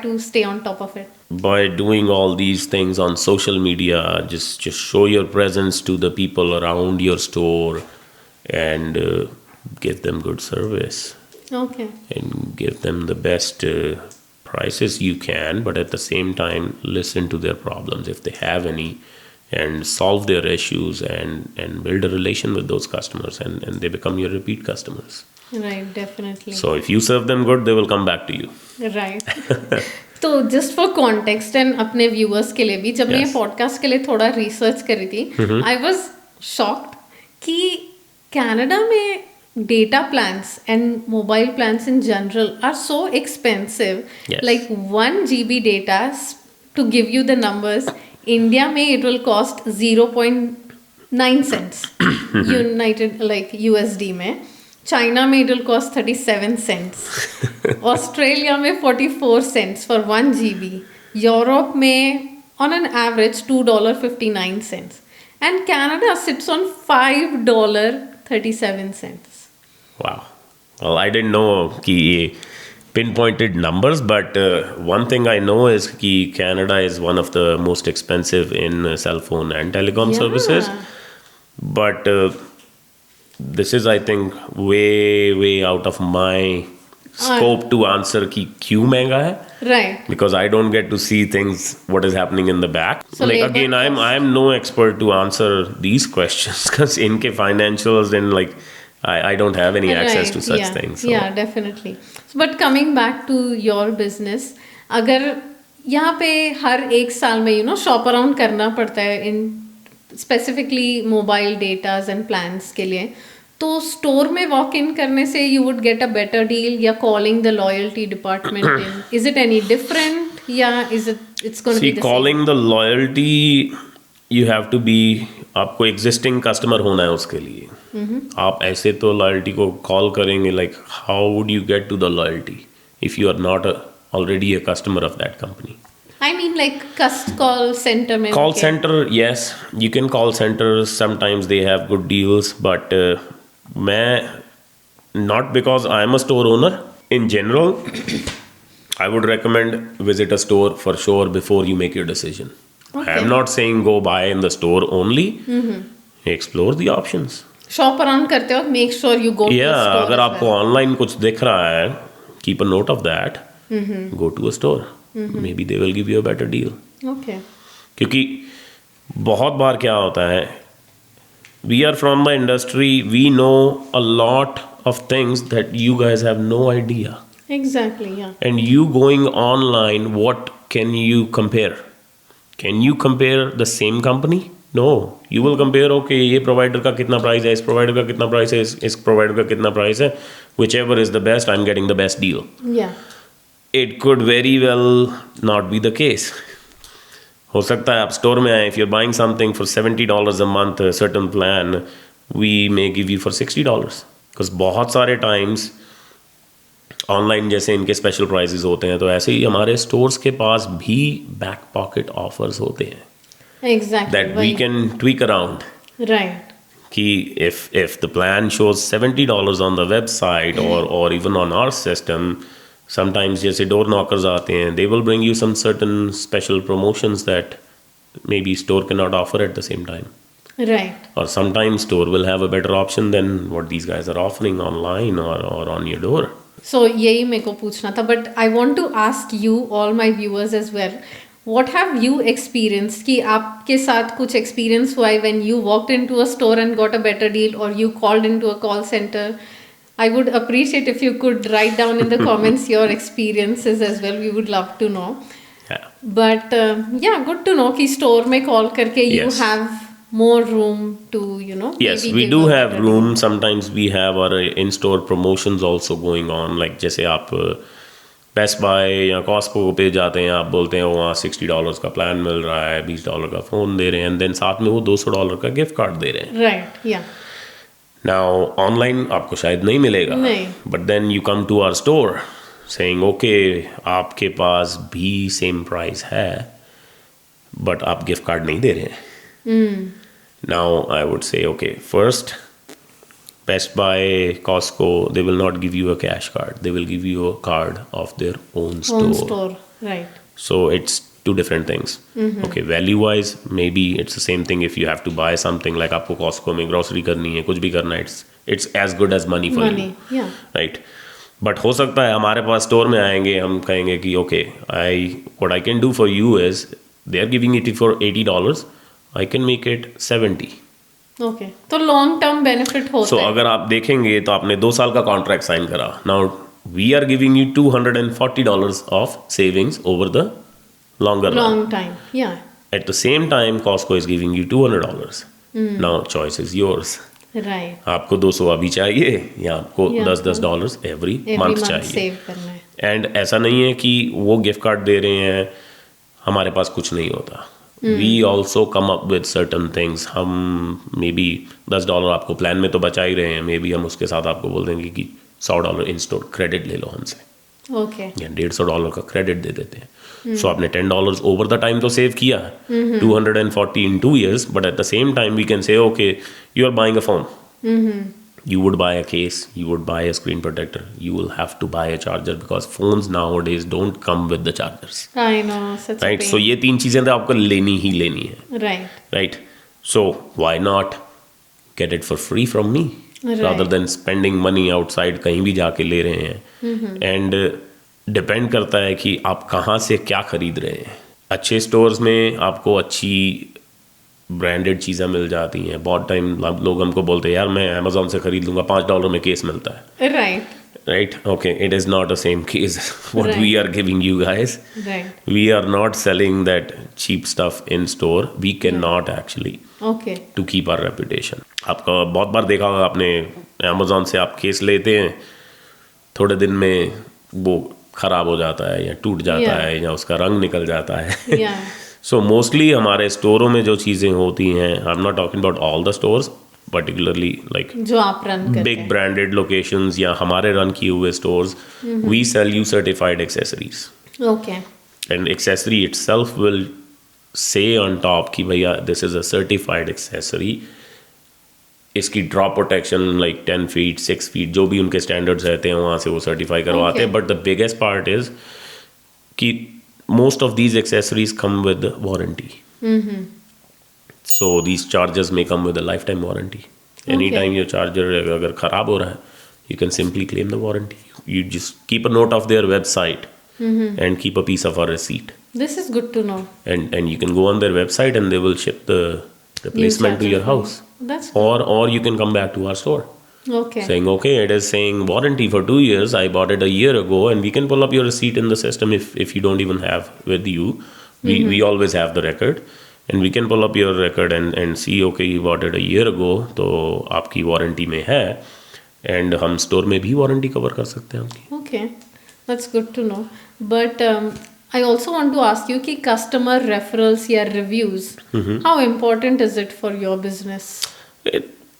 Speaker 1: to stay on top of it?
Speaker 2: By doing all these things on social media, just show your presence to the people around your store, and give them good service.
Speaker 1: Okay.
Speaker 2: And give them the best prices you can, but at the same time listen to their problems if they have any, and solve their issues, and build a relation with those customers, and they become your repeat customers.
Speaker 1: Right, definitely.
Speaker 2: So if you serve them good, they will come back to you.
Speaker 1: Right. तो just for context and अपने viewers के लिए भी, जब मैं ये podcast के लिए थोड़ा रिसर्च करी थी, आई वाज शॉक्ड कि कनाडा में data plans and mobile plans in general are so expensive.
Speaker 2: Yes.
Speaker 1: Like 1 GB data, to give you the numbers, India may it will cost 0.9 cents. United like USD में. China में it will cost 37 cents. Australia में 44 cents for 1 GB. Europe में on an average $2.59. And Canada sits on $5.37.
Speaker 2: Wow. Well, I didn't know कि pinpointed numbers, but one thing I know is कि Canada is one of the most expensive in cell phone and telecom services. But this is, I think, way out of my scope to answer कि क्यों महंगा है.
Speaker 1: Right.
Speaker 2: Because I don't get to see things, what is happening in the back.
Speaker 1: So
Speaker 2: like again, I'm no expert to answer these questions because इनके financials and like I don't have any access to such things. So.
Speaker 1: Yeah, definitely. So, but coming back to your business, अगर यहाँ पे हर एक साल में shop around करना पड़ता है इन specifically mobile datas and plans के लिए, तो स्टोर में वॉक इन करने से you would get a better deal या calling the loyalty department in, is it any different या is it it's going to be the same?
Speaker 2: Calling the loyalty you have to be, आपको existing customer होना है उसके लिए. आप ऐसे तो लॉयल्टी को कॉल करेंगे, like how would you get to the loyalty if you are not already a customer of that company?
Speaker 1: I mean like call center में.
Speaker 2: Call center, yes, you can call centers. Sometimes they have good deals, but not because I am a store owner. In general, I would recommend visit a store for sure before you make your decision. Okay. I am not saying go buy in the store only. Explore the options.
Speaker 1: Shop around करते वक्त make sure you go to a store.
Speaker 2: अगर आपको online कुछ दिख रहा है, keep a note of that, go to a store, maybe they will give you a better deal.
Speaker 1: Okay.
Speaker 2: क्योंकि बहुत बार क्या होता है, we are from the industry, we know a lot of things that you guys have no idea.
Speaker 1: Exactly, yeah.
Speaker 2: And you going online, what can you compare? Can you compare the same company? No, you will compare, okay ये provider का कितना price है, इस provider का कितना price है, इस provider का कितना प्राइस है, whichever is the best, I am getting the best deal. It could very well not be the case. हो सकता है आप स्टोर में आए, if you are buying something for $70 a month, certain plan we may give you for $60. Because बहुत सारे times online जैसे इनके स्पेशल प्राइजेस होते हैं, तो ऐसे ही हमारे स्टोर्स के पास भी बैक पॉकेट ऑफर्स होते हैं.
Speaker 1: Exactly.
Speaker 2: That we can tweak around.
Speaker 1: Right.
Speaker 2: Ki if the plan shows $70 on the website or even on our system, sometimes जैसे door knockers आते हैं, they will bring you some certain special promotions that maybe store cannot offer at the same time.
Speaker 1: Right.
Speaker 2: Or sometimes store will have a better option than what these guys are offering online or on your door.
Speaker 1: So यही मेरे को पूछना था, but I want to ask you, all my viewers as well, what have you experienced कि आपके साथ कुछ experience हुआ है when you walked into a store and got a better deal or you called into a call center? I would appreciate if you could write down in the comments your experiences as well. We would love to know.
Speaker 2: Yeah.
Speaker 1: But yeah, good to know कि store में call करके you have more room to,
Speaker 2: Yes, we do have room. Sometimes we have our in-store promotions also going on. Like जैसे आप best bye या Costco पे जाते हैं, आप बोलते हैं वहाँ $60 का प्लान मिल रहा है, $20 का फ़ोन दे रहे हैं, एंड देन साथ में वो $200 का गिफ्ट कार्ड दे रहे हैं.
Speaker 1: राइट, या.
Speaker 2: नाउ ऑनलाइन आपको शायद नहीं मिलेगा, but then you come to our store saying okay आपके पास भी सेम प्राइस है बट आप गिफ्ट कार्ड नहीं दे रहे हैं. Now I would say okay, first Best Buy, Costco, they will not give you a cash card. They will give you a card of their own store.
Speaker 1: Right.
Speaker 2: So it's two different things. Okay, value-wise, maybe it's the same thing if you have to buy something like आपको Costco में grocery करनी है, कुछ भी करना है, it's as good as money for you.
Speaker 1: Yeah.
Speaker 2: Right. But हो सकता है हमारे पास स्टोर में आएंगे, हम कहेंगे कि okay, what I can do for you is they are giving it for $80, I can make it $70.
Speaker 1: Okay, तो लॉन्ग टर्म बेनिफिट होता है.
Speaker 2: अगर आप देखेंगे तो आपने 2 साल का कॉन्ट्रैक्ट साइन करा. Now we are giving you $240 of savings over the longer run.
Speaker 1: Long time. Yeah.
Speaker 2: At the same time, Costco is giving you $200. Now choice is yours.
Speaker 1: Right.
Speaker 2: आपको 200 अभी चाहिए या आपको
Speaker 1: या
Speaker 2: $10 एवरी मंथ चाहिए.
Speaker 1: Save करना है.
Speaker 2: एंड ऐसा नहीं है कि वो गिफ्ट कार्ड दे रहे हैं हमारे पास कुछ नहीं होता. We also come up with certain things. हम मे बी $10 आपको प्लान में तो बचा ही रहे हैं. मे बी हम उसके साथ आपको बोल देंगे कि $100 इन स्टोर क्रेडिट ले लो हमसे.
Speaker 1: ओके.
Speaker 2: या $150 का क्रेडिट दे देते हैं. सो आपने $10 ओवर द टाइम तो सेव किया. 240 in 2 years, but at the same time we can say, okay, you are buying a phone. You would buy a case, you would buy a screen protector, you will have to buy a charger because phones nowadays don't come with the chargers.
Speaker 1: I know, such a
Speaker 2: Right?
Speaker 1: pain.
Speaker 2: So ये 3 चीजें तो आपको लेनी ही लेनी है.
Speaker 1: Right.
Speaker 2: Right? So why not get it for free from me? Rather than spending money outside कहीं भी जाके ले रहे हैं. And डिपेंड करता है कि आप कहाँ से क्या खरीद रहे हैं. अच्छे स्टोर्स में आपको अच्छी ब्रांडेड चीज़ें मिल जाती हैं. बहुत टाइम लोग हमको बोलते हैं यार मैं अमेजोन से खरीद लूँगा, $5 में केस मिलता है.
Speaker 1: Right.
Speaker 2: Right? Okay, it is not the same case what
Speaker 1: Right.
Speaker 2: we are giving you guys.
Speaker 1: Right.
Speaker 2: We are not selling that cheap stuff in store. We cannot actually
Speaker 1: Okay.
Speaker 2: to keep our reputation. आपका बहुत बार देखा होगा आपने Amazon से आप case लेते हैं, थोड़े दिन में वो खराब हो जाता है या टूट जाता है या उसका रंग निकल जाता है.
Speaker 1: Yeah.
Speaker 2: सो मोस्टली हमारे स्टोरों में जो चीज़ें होती हैं, I am not talking about all the stores, particularly like
Speaker 1: जो आप रन करते
Speaker 2: बिग
Speaker 1: हैं.
Speaker 2: ब्रांडेड लोकेशंस या हमारे रन किए हुए stores, we sell you certified accessories.
Speaker 1: Okay.
Speaker 2: And accessory itself will say on top कि भैया this is a certified accessory. इसकी drop protection like 10 feet 6 feet जो भी उनके स्टैंडर्ड्स रहते हैं वहाँ से वो सर्टिफाई करवाते हैं. But the biggest part is कि most of these accessories come with warranty. So these chargers may come with a lifetime warranty. Anytime your charger अगर खराब हो रहा है, you can simply claim the warranty. You just keep a note of their website and keep a piece of a receipt.
Speaker 1: This is good to know.
Speaker 2: And you can go on their website and they will ship the replacement to
Speaker 1: charger
Speaker 2: your house.
Speaker 1: That's
Speaker 2: Or you can come back to our store.
Speaker 1: okay.
Speaker 2: Saying, okay, it is saying warranty for 2 years. I bought it a year ago, and we can pull up your receipt in the system if you don't even have with you. We always have the record, and we can pull up your record and see, okay, you bought it a year ago, तो आपकी warranty में है, and हम store में भी warranty cover कर सकते हैं आपकी.
Speaker 1: Okay. That's good to know. But I also want to ask you कि customer referrals या reviews, how important is it for your business?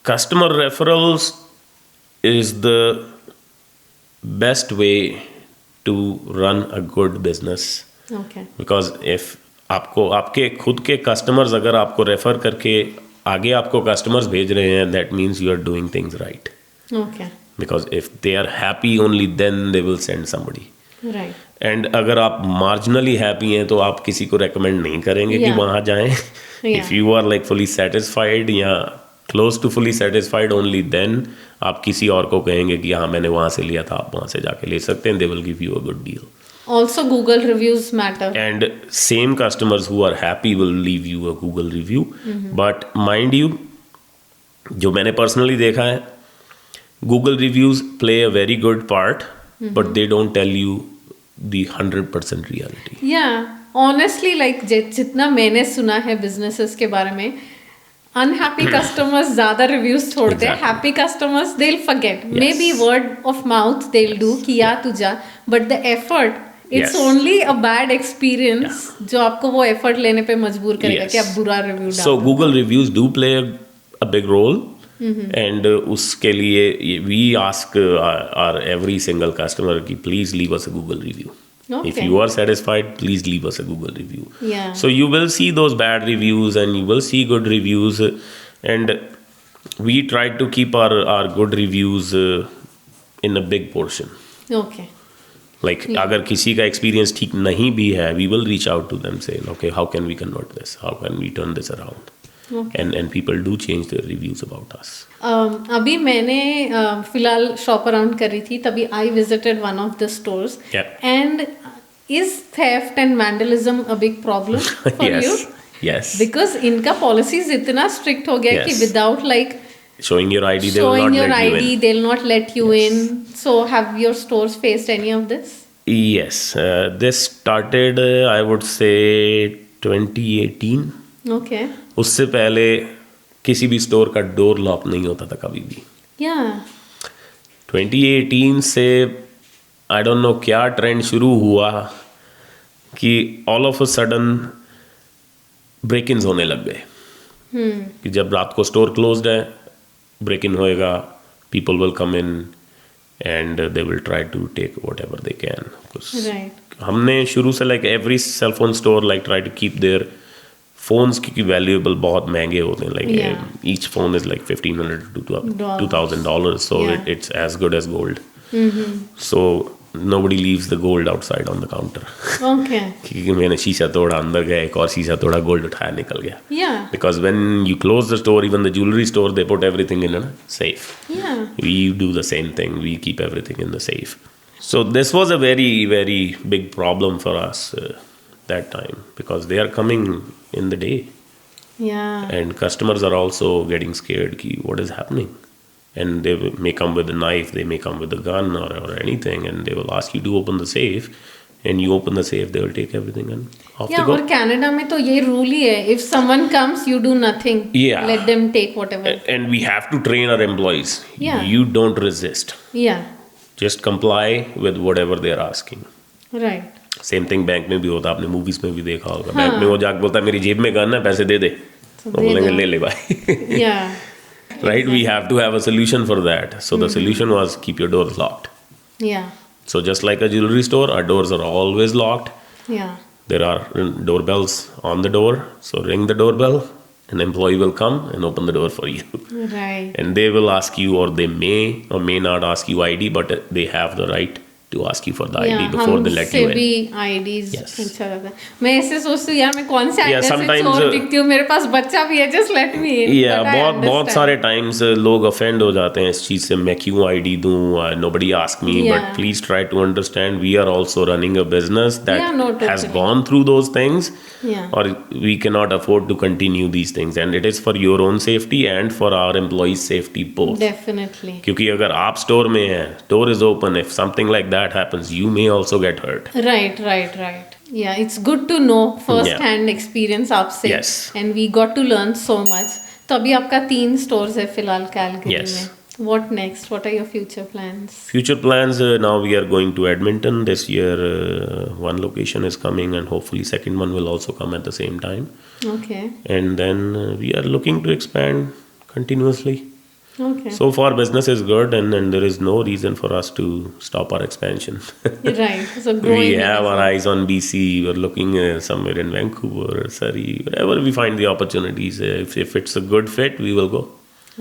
Speaker 2: Customer referrals is the best way to run a good business.
Speaker 1: Okay.
Speaker 2: Because if आपको आपके खुद के customers अगर आपको refer करके आगे आपको कस्टमर्स भेज रहे हैं, that means you are doing things right.
Speaker 1: Okay.
Speaker 2: Because if they are happy only then they will send somebody.
Speaker 1: Right.
Speaker 2: And अगर आप marginally happy हैं तो आप किसी को recommend नहीं करेंगे कि वहाँ जाएं. If you are like fully satisfied या close to fully satisfied, only then आप किसी और को कहेंगे कि हाँ मैंने वहाँ से लिया था, आप वहाँ से जाके ले सकते हैं. They will give you a good deal.
Speaker 1: Also Google reviews matter.
Speaker 2: And same customers who are happy will leave you a Google review. But mind you, जो मैंने personally देखा है, Google reviews play a very good part, but they don't tell you the 100% reality.
Speaker 1: Yeah. Honestly, like जितना मैंने सुना है businesses के बारे में, unhappy customers ज़्यादा reviews छोड़ते हैं. Happy customers they'll forget.
Speaker 2: Yes.
Speaker 1: Maybe word of mouth they'll do कि या तू जा, but the effort it's
Speaker 2: Yes.
Speaker 1: only a bad experience जो आपको वो effort लेने पे मजबूर करेगा कि आप बुरा review डालो.
Speaker 2: So Google reviews do play a big role. And उसके लिए we ask our every single customer कि please leave us a Google review.
Speaker 1: Okay.
Speaker 2: If you are satisfied, please leave us a Google review.
Speaker 1: Yeah.
Speaker 2: So you will see those bad reviews and you will see good reviews, and we try to keep our good reviews in a big portion.
Speaker 1: Okay.
Speaker 2: Like अगर किसी का experience ठीक नहीं भी है, we will reach out to them saying, okay, how can we convert this? How can we turn this around?
Speaker 1: Okay.
Speaker 2: And people do change their reviews about us.
Speaker 1: अभी मैंने फिलहाल शॉप अराउंड करी थी, तभी I visited one of the stores and is theft and vandalism a big problem for you?
Speaker 2: Yes.
Speaker 1: Because इनका policies इतना strict हो गया कि without like
Speaker 2: showing your ID, they will
Speaker 1: Showing
Speaker 2: not
Speaker 1: your
Speaker 2: let you
Speaker 1: ID,
Speaker 2: in.
Speaker 1: they'll not let you in. So have your stores faced any of this?
Speaker 2: Yes, this started, I would say 2018.
Speaker 1: Okay.
Speaker 2: उससे पहले किसी भी store का door lock नहीं होता था कभी भी.
Speaker 1: Yeah.
Speaker 2: 2018 से आई डोंट नो क्या ट्रेंड शुरू हुआ कि all of a sudden break ins होने लग गए. कि जब रात को स्टोर क्लोज्ड है, ब्रेक इन होएगा, people will come in and they will try to take whatever they can.
Speaker 1: Right.
Speaker 2: हमने शुरू से like every cell phone store like try to keep their phones, क्योंकि वैल्यूएबल बहुत महंगे होते हैं. Like each phone is like $1,500 to $2,000, so it's as good as gold. So nobody leaves the gold outside on the counter.
Speaker 1: Okay.
Speaker 2: क्योंकि मैंने शीशा तोड़ा, अंदर गया, एक और शीशा तोड़ा, गोल्ड उठाया, निकल गया.
Speaker 1: Yeah.
Speaker 2: Because when you close the store, even the jewelry store, they put everything in a safe.
Speaker 1: Yeah.
Speaker 2: We do the same thing. We keep everything in the safe. So this was a very, very big problem for us that time, because they are coming in the day.
Speaker 1: Yeah.
Speaker 2: And customers are also getting scared ki what is happening. And they may come with a knife, they may come with a gun or anything, and they will ask you to open the safe, and you open the safe, they will take everything and off they go.
Speaker 1: और Canada में तो ये rule ही है, if someone comes you do nothing.
Speaker 2: Yeah.
Speaker 1: Let them take whatever.
Speaker 2: And we have to train our employees.
Speaker 1: Yeah.
Speaker 2: You don't resist.
Speaker 1: Yeah.
Speaker 2: Just comply with whatever they are asking.
Speaker 1: Right.
Speaker 2: Same thing bank में भी होता, आपने movies में भी देखा होगा. Bank में वो जाके बोलता है मेरी जेब में गन है, पैसे दे दे, तो बोलेंगे ले ले भाई.
Speaker 1: Yeah.
Speaker 2: Right, we have to have a solution for that. So the solution was keep your doors locked.
Speaker 1: Yeah.
Speaker 2: So just like a jewelry store, our doors are always locked.
Speaker 1: Yeah.
Speaker 2: There are doorbells on the door, so ring the doorbell, an employee will come and open the door for you.
Speaker 1: Right.
Speaker 2: And they will ask you, or they may or may not ask you ID, but they have the right to ask you for the ID before they let you in.
Speaker 1: भी IDs
Speaker 2: Yes.
Speaker 1: अच्छा रहता है. मैं ऐसे सोचती हूँ यार मैं कौन से
Speaker 2: Yeah,
Speaker 1: एड्रेस से
Speaker 2: sometimes,
Speaker 1: चोर दिखती हूँ, मेरे पास बच्चा भी है, just let me in.
Speaker 2: Yeah,
Speaker 1: But I
Speaker 2: बहुत
Speaker 1: understand.
Speaker 2: सारे टाइम्स लोग ऑफेंड हो जाते हैं इस चीज़ से, मैं क्यों ID दूँ, nobody ask me.
Speaker 1: Yeah.
Speaker 2: But please try to understand, we are also running a business that
Speaker 1: Yeah, no,
Speaker 2: has
Speaker 1: totally.
Speaker 2: gone through those things.
Speaker 1: Yeah.
Speaker 2: Or we cannot afford to continue these things, and it is for your own safety and for our employees' safety both.
Speaker 1: Definitely.
Speaker 2: क्योंकि अगर आप store में हैं, door is open, if something like that happens, you may also get hurt.
Speaker 1: Right. Yeah, it's good to know first-hand experience आपसे.
Speaker 2: Yes.
Speaker 1: And we got to learn so much. तो अभी आपका 3 stores है फिलहाल Calgary
Speaker 2: Yes.
Speaker 1: में. What next? What are your future plans?
Speaker 2: Future plans, now we are going to Edmonton this year. One location is coming, and hopefully second one will also come at the same time.
Speaker 1: Okay.
Speaker 2: And then we are looking to expand continuously.
Speaker 1: Okay.
Speaker 2: So far business is good, and there is no reason for us to stop our expansion.
Speaker 1: Right. So growing.
Speaker 2: We have our eyes on BC. We're looking somewhere in Vancouver, Surrey, wherever we find the opportunities. If it's a good fit, we will go.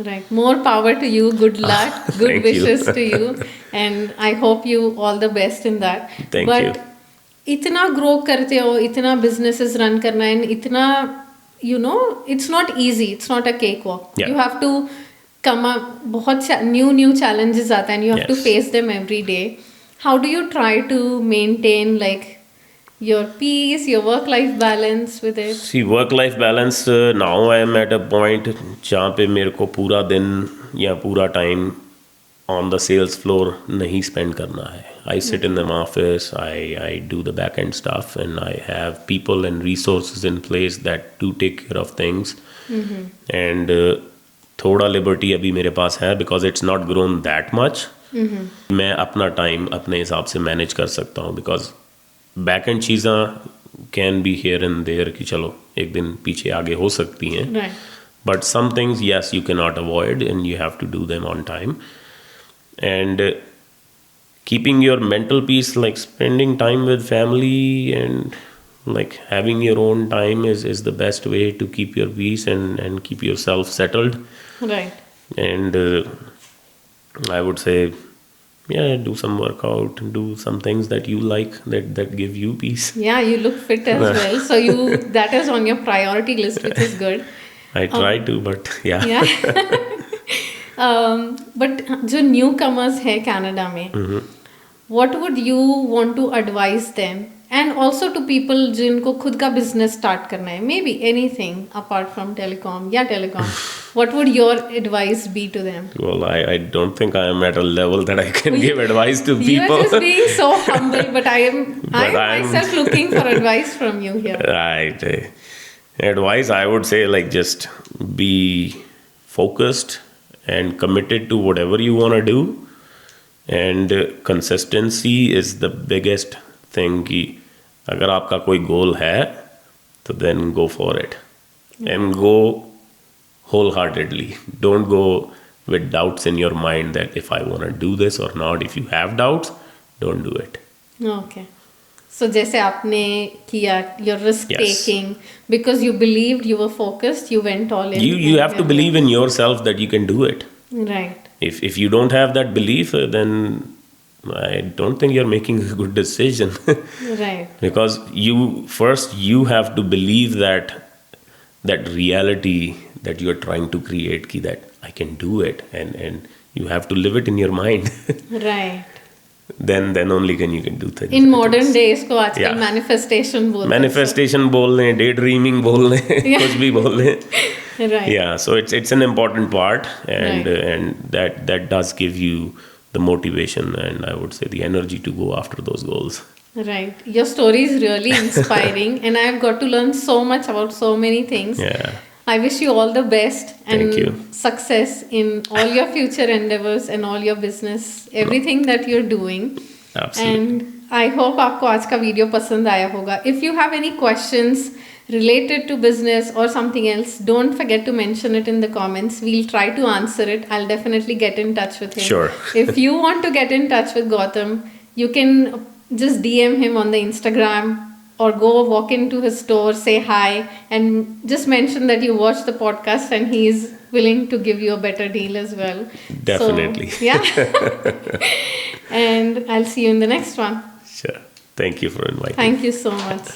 Speaker 1: Right. More power to you. Good luck. Good
Speaker 2: Thank you.
Speaker 1: wishes to you. And I hope you all the best in that.
Speaker 2: Thank you.
Speaker 1: इतना grow करते हो, इतना businesses run करना है, इतना it's not easy. It's not a cakewalk.
Speaker 2: Yeah.
Speaker 1: You have to come up, बहुत new challenges आते हैं, and you have to
Speaker 2: Yes.
Speaker 1: face them every day. How do you try to maintain like your peace, your work-life balance with it?
Speaker 2: See, work-life balance, now I am at a point जहाँ पे मेरे को पूरा दिन या पूरा time on the sales floor नहीं spend करना है. I sit in the office, I do the back-end stuff, and I have people and resources in place that do take care of things. And थोड़ा liberty अभी मेरे पास है because it's not grown that much. मैं अपना time अपने हिसाब से manage कर सकता हूँ, because बैक एंड चीज़ें can be here and there कि चलो एक दिन पीछे आगे हो सकती हैं,
Speaker 1: Right.
Speaker 2: But some things yes you can not avoid and you have to do them on time. And keeping your mental peace, like spending time with family and like having your own time is the best way to keep your peace and keep yourself settled.
Speaker 1: Right.
Speaker 2: And I would say, yeah, do some workout, do some things that you like, that give you peace.
Speaker 1: Yeah, you look fit as well. So that is on your priority list, which is good.
Speaker 2: I try to, but yeah.
Speaker 1: Yeah. But जो newcomers है Canada में, what would you want to advise them And also to people जिनको खुद का business start करना है, maybe anything apart from telecom या telecom, what would your advice be to them?
Speaker 2: Well, I don't think I am at a level that I can give advice to people.
Speaker 1: You are just being so humble, but I am
Speaker 2: I'm
Speaker 1: myself looking for advice from you here.
Speaker 2: Right. Advice, I would say, like, just be focused and committed to whatever you want to do. And consistency is the biggest thing. कि अगर आपका कोई goal है तो then go for it. And go wholeheartedly. Don't go with doubts in your mind that if I want to do this or not. If you have doubts, don't do it.
Speaker 1: Okay. So जैसे आपने किया, your risk
Speaker 2: Yes.
Speaker 1: taking, because you believed, you were focused, you went all in.
Speaker 2: You have to believe in yourself that you can do it.
Speaker 1: Right.
Speaker 2: If you don't have that belief, then I don't think you're making a good decision.
Speaker 1: Right.
Speaker 2: Because you have to believe that reality that you're trying to create, ki that I can do it, and you have to live it in your mind.
Speaker 1: Right.
Speaker 2: then only you can do things.
Speaker 1: In modern days को आजकल
Speaker 2: Yeah.
Speaker 1: manifestation बोलते हैं.
Speaker 2: Manifestation बोल रहे हैं, daydreaming बोल रहे हैं,
Speaker 1: Yeah.
Speaker 2: कुछ भी बोल रहे हैं.
Speaker 1: Right.
Speaker 2: Yeah, so it's an important part, and
Speaker 1: Right.
Speaker 2: and that does give you the motivation and I would say the energy to go after those goals.
Speaker 1: Right. Your story is really inspiring, and I've got to learn so much about so many things.
Speaker 2: Yeah.
Speaker 1: I wish you all the best and
Speaker 2: Thank you.
Speaker 1: success in all your future endeavors and all your business, everything that you're doing.
Speaker 2: Absolutely.
Speaker 1: And I hope आपको आज का video पसंद आया होगा. If you have any questions related to business or something else, don't forget to mention it in the comments. We'll try to answer it. I'll definitely get in touch with him.
Speaker 2: Sure.
Speaker 1: If you want to get in touch with Gautam, you can just DM him on the Instagram or go walk into his store, say hi, and just mention that you watched the podcast and he is willing to give you a better deal as well.
Speaker 2: Definitely.
Speaker 1: So, yeah. And I'll see you in the next one.
Speaker 2: Sure. Thank you for inviting.
Speaker 1: Thank you so much.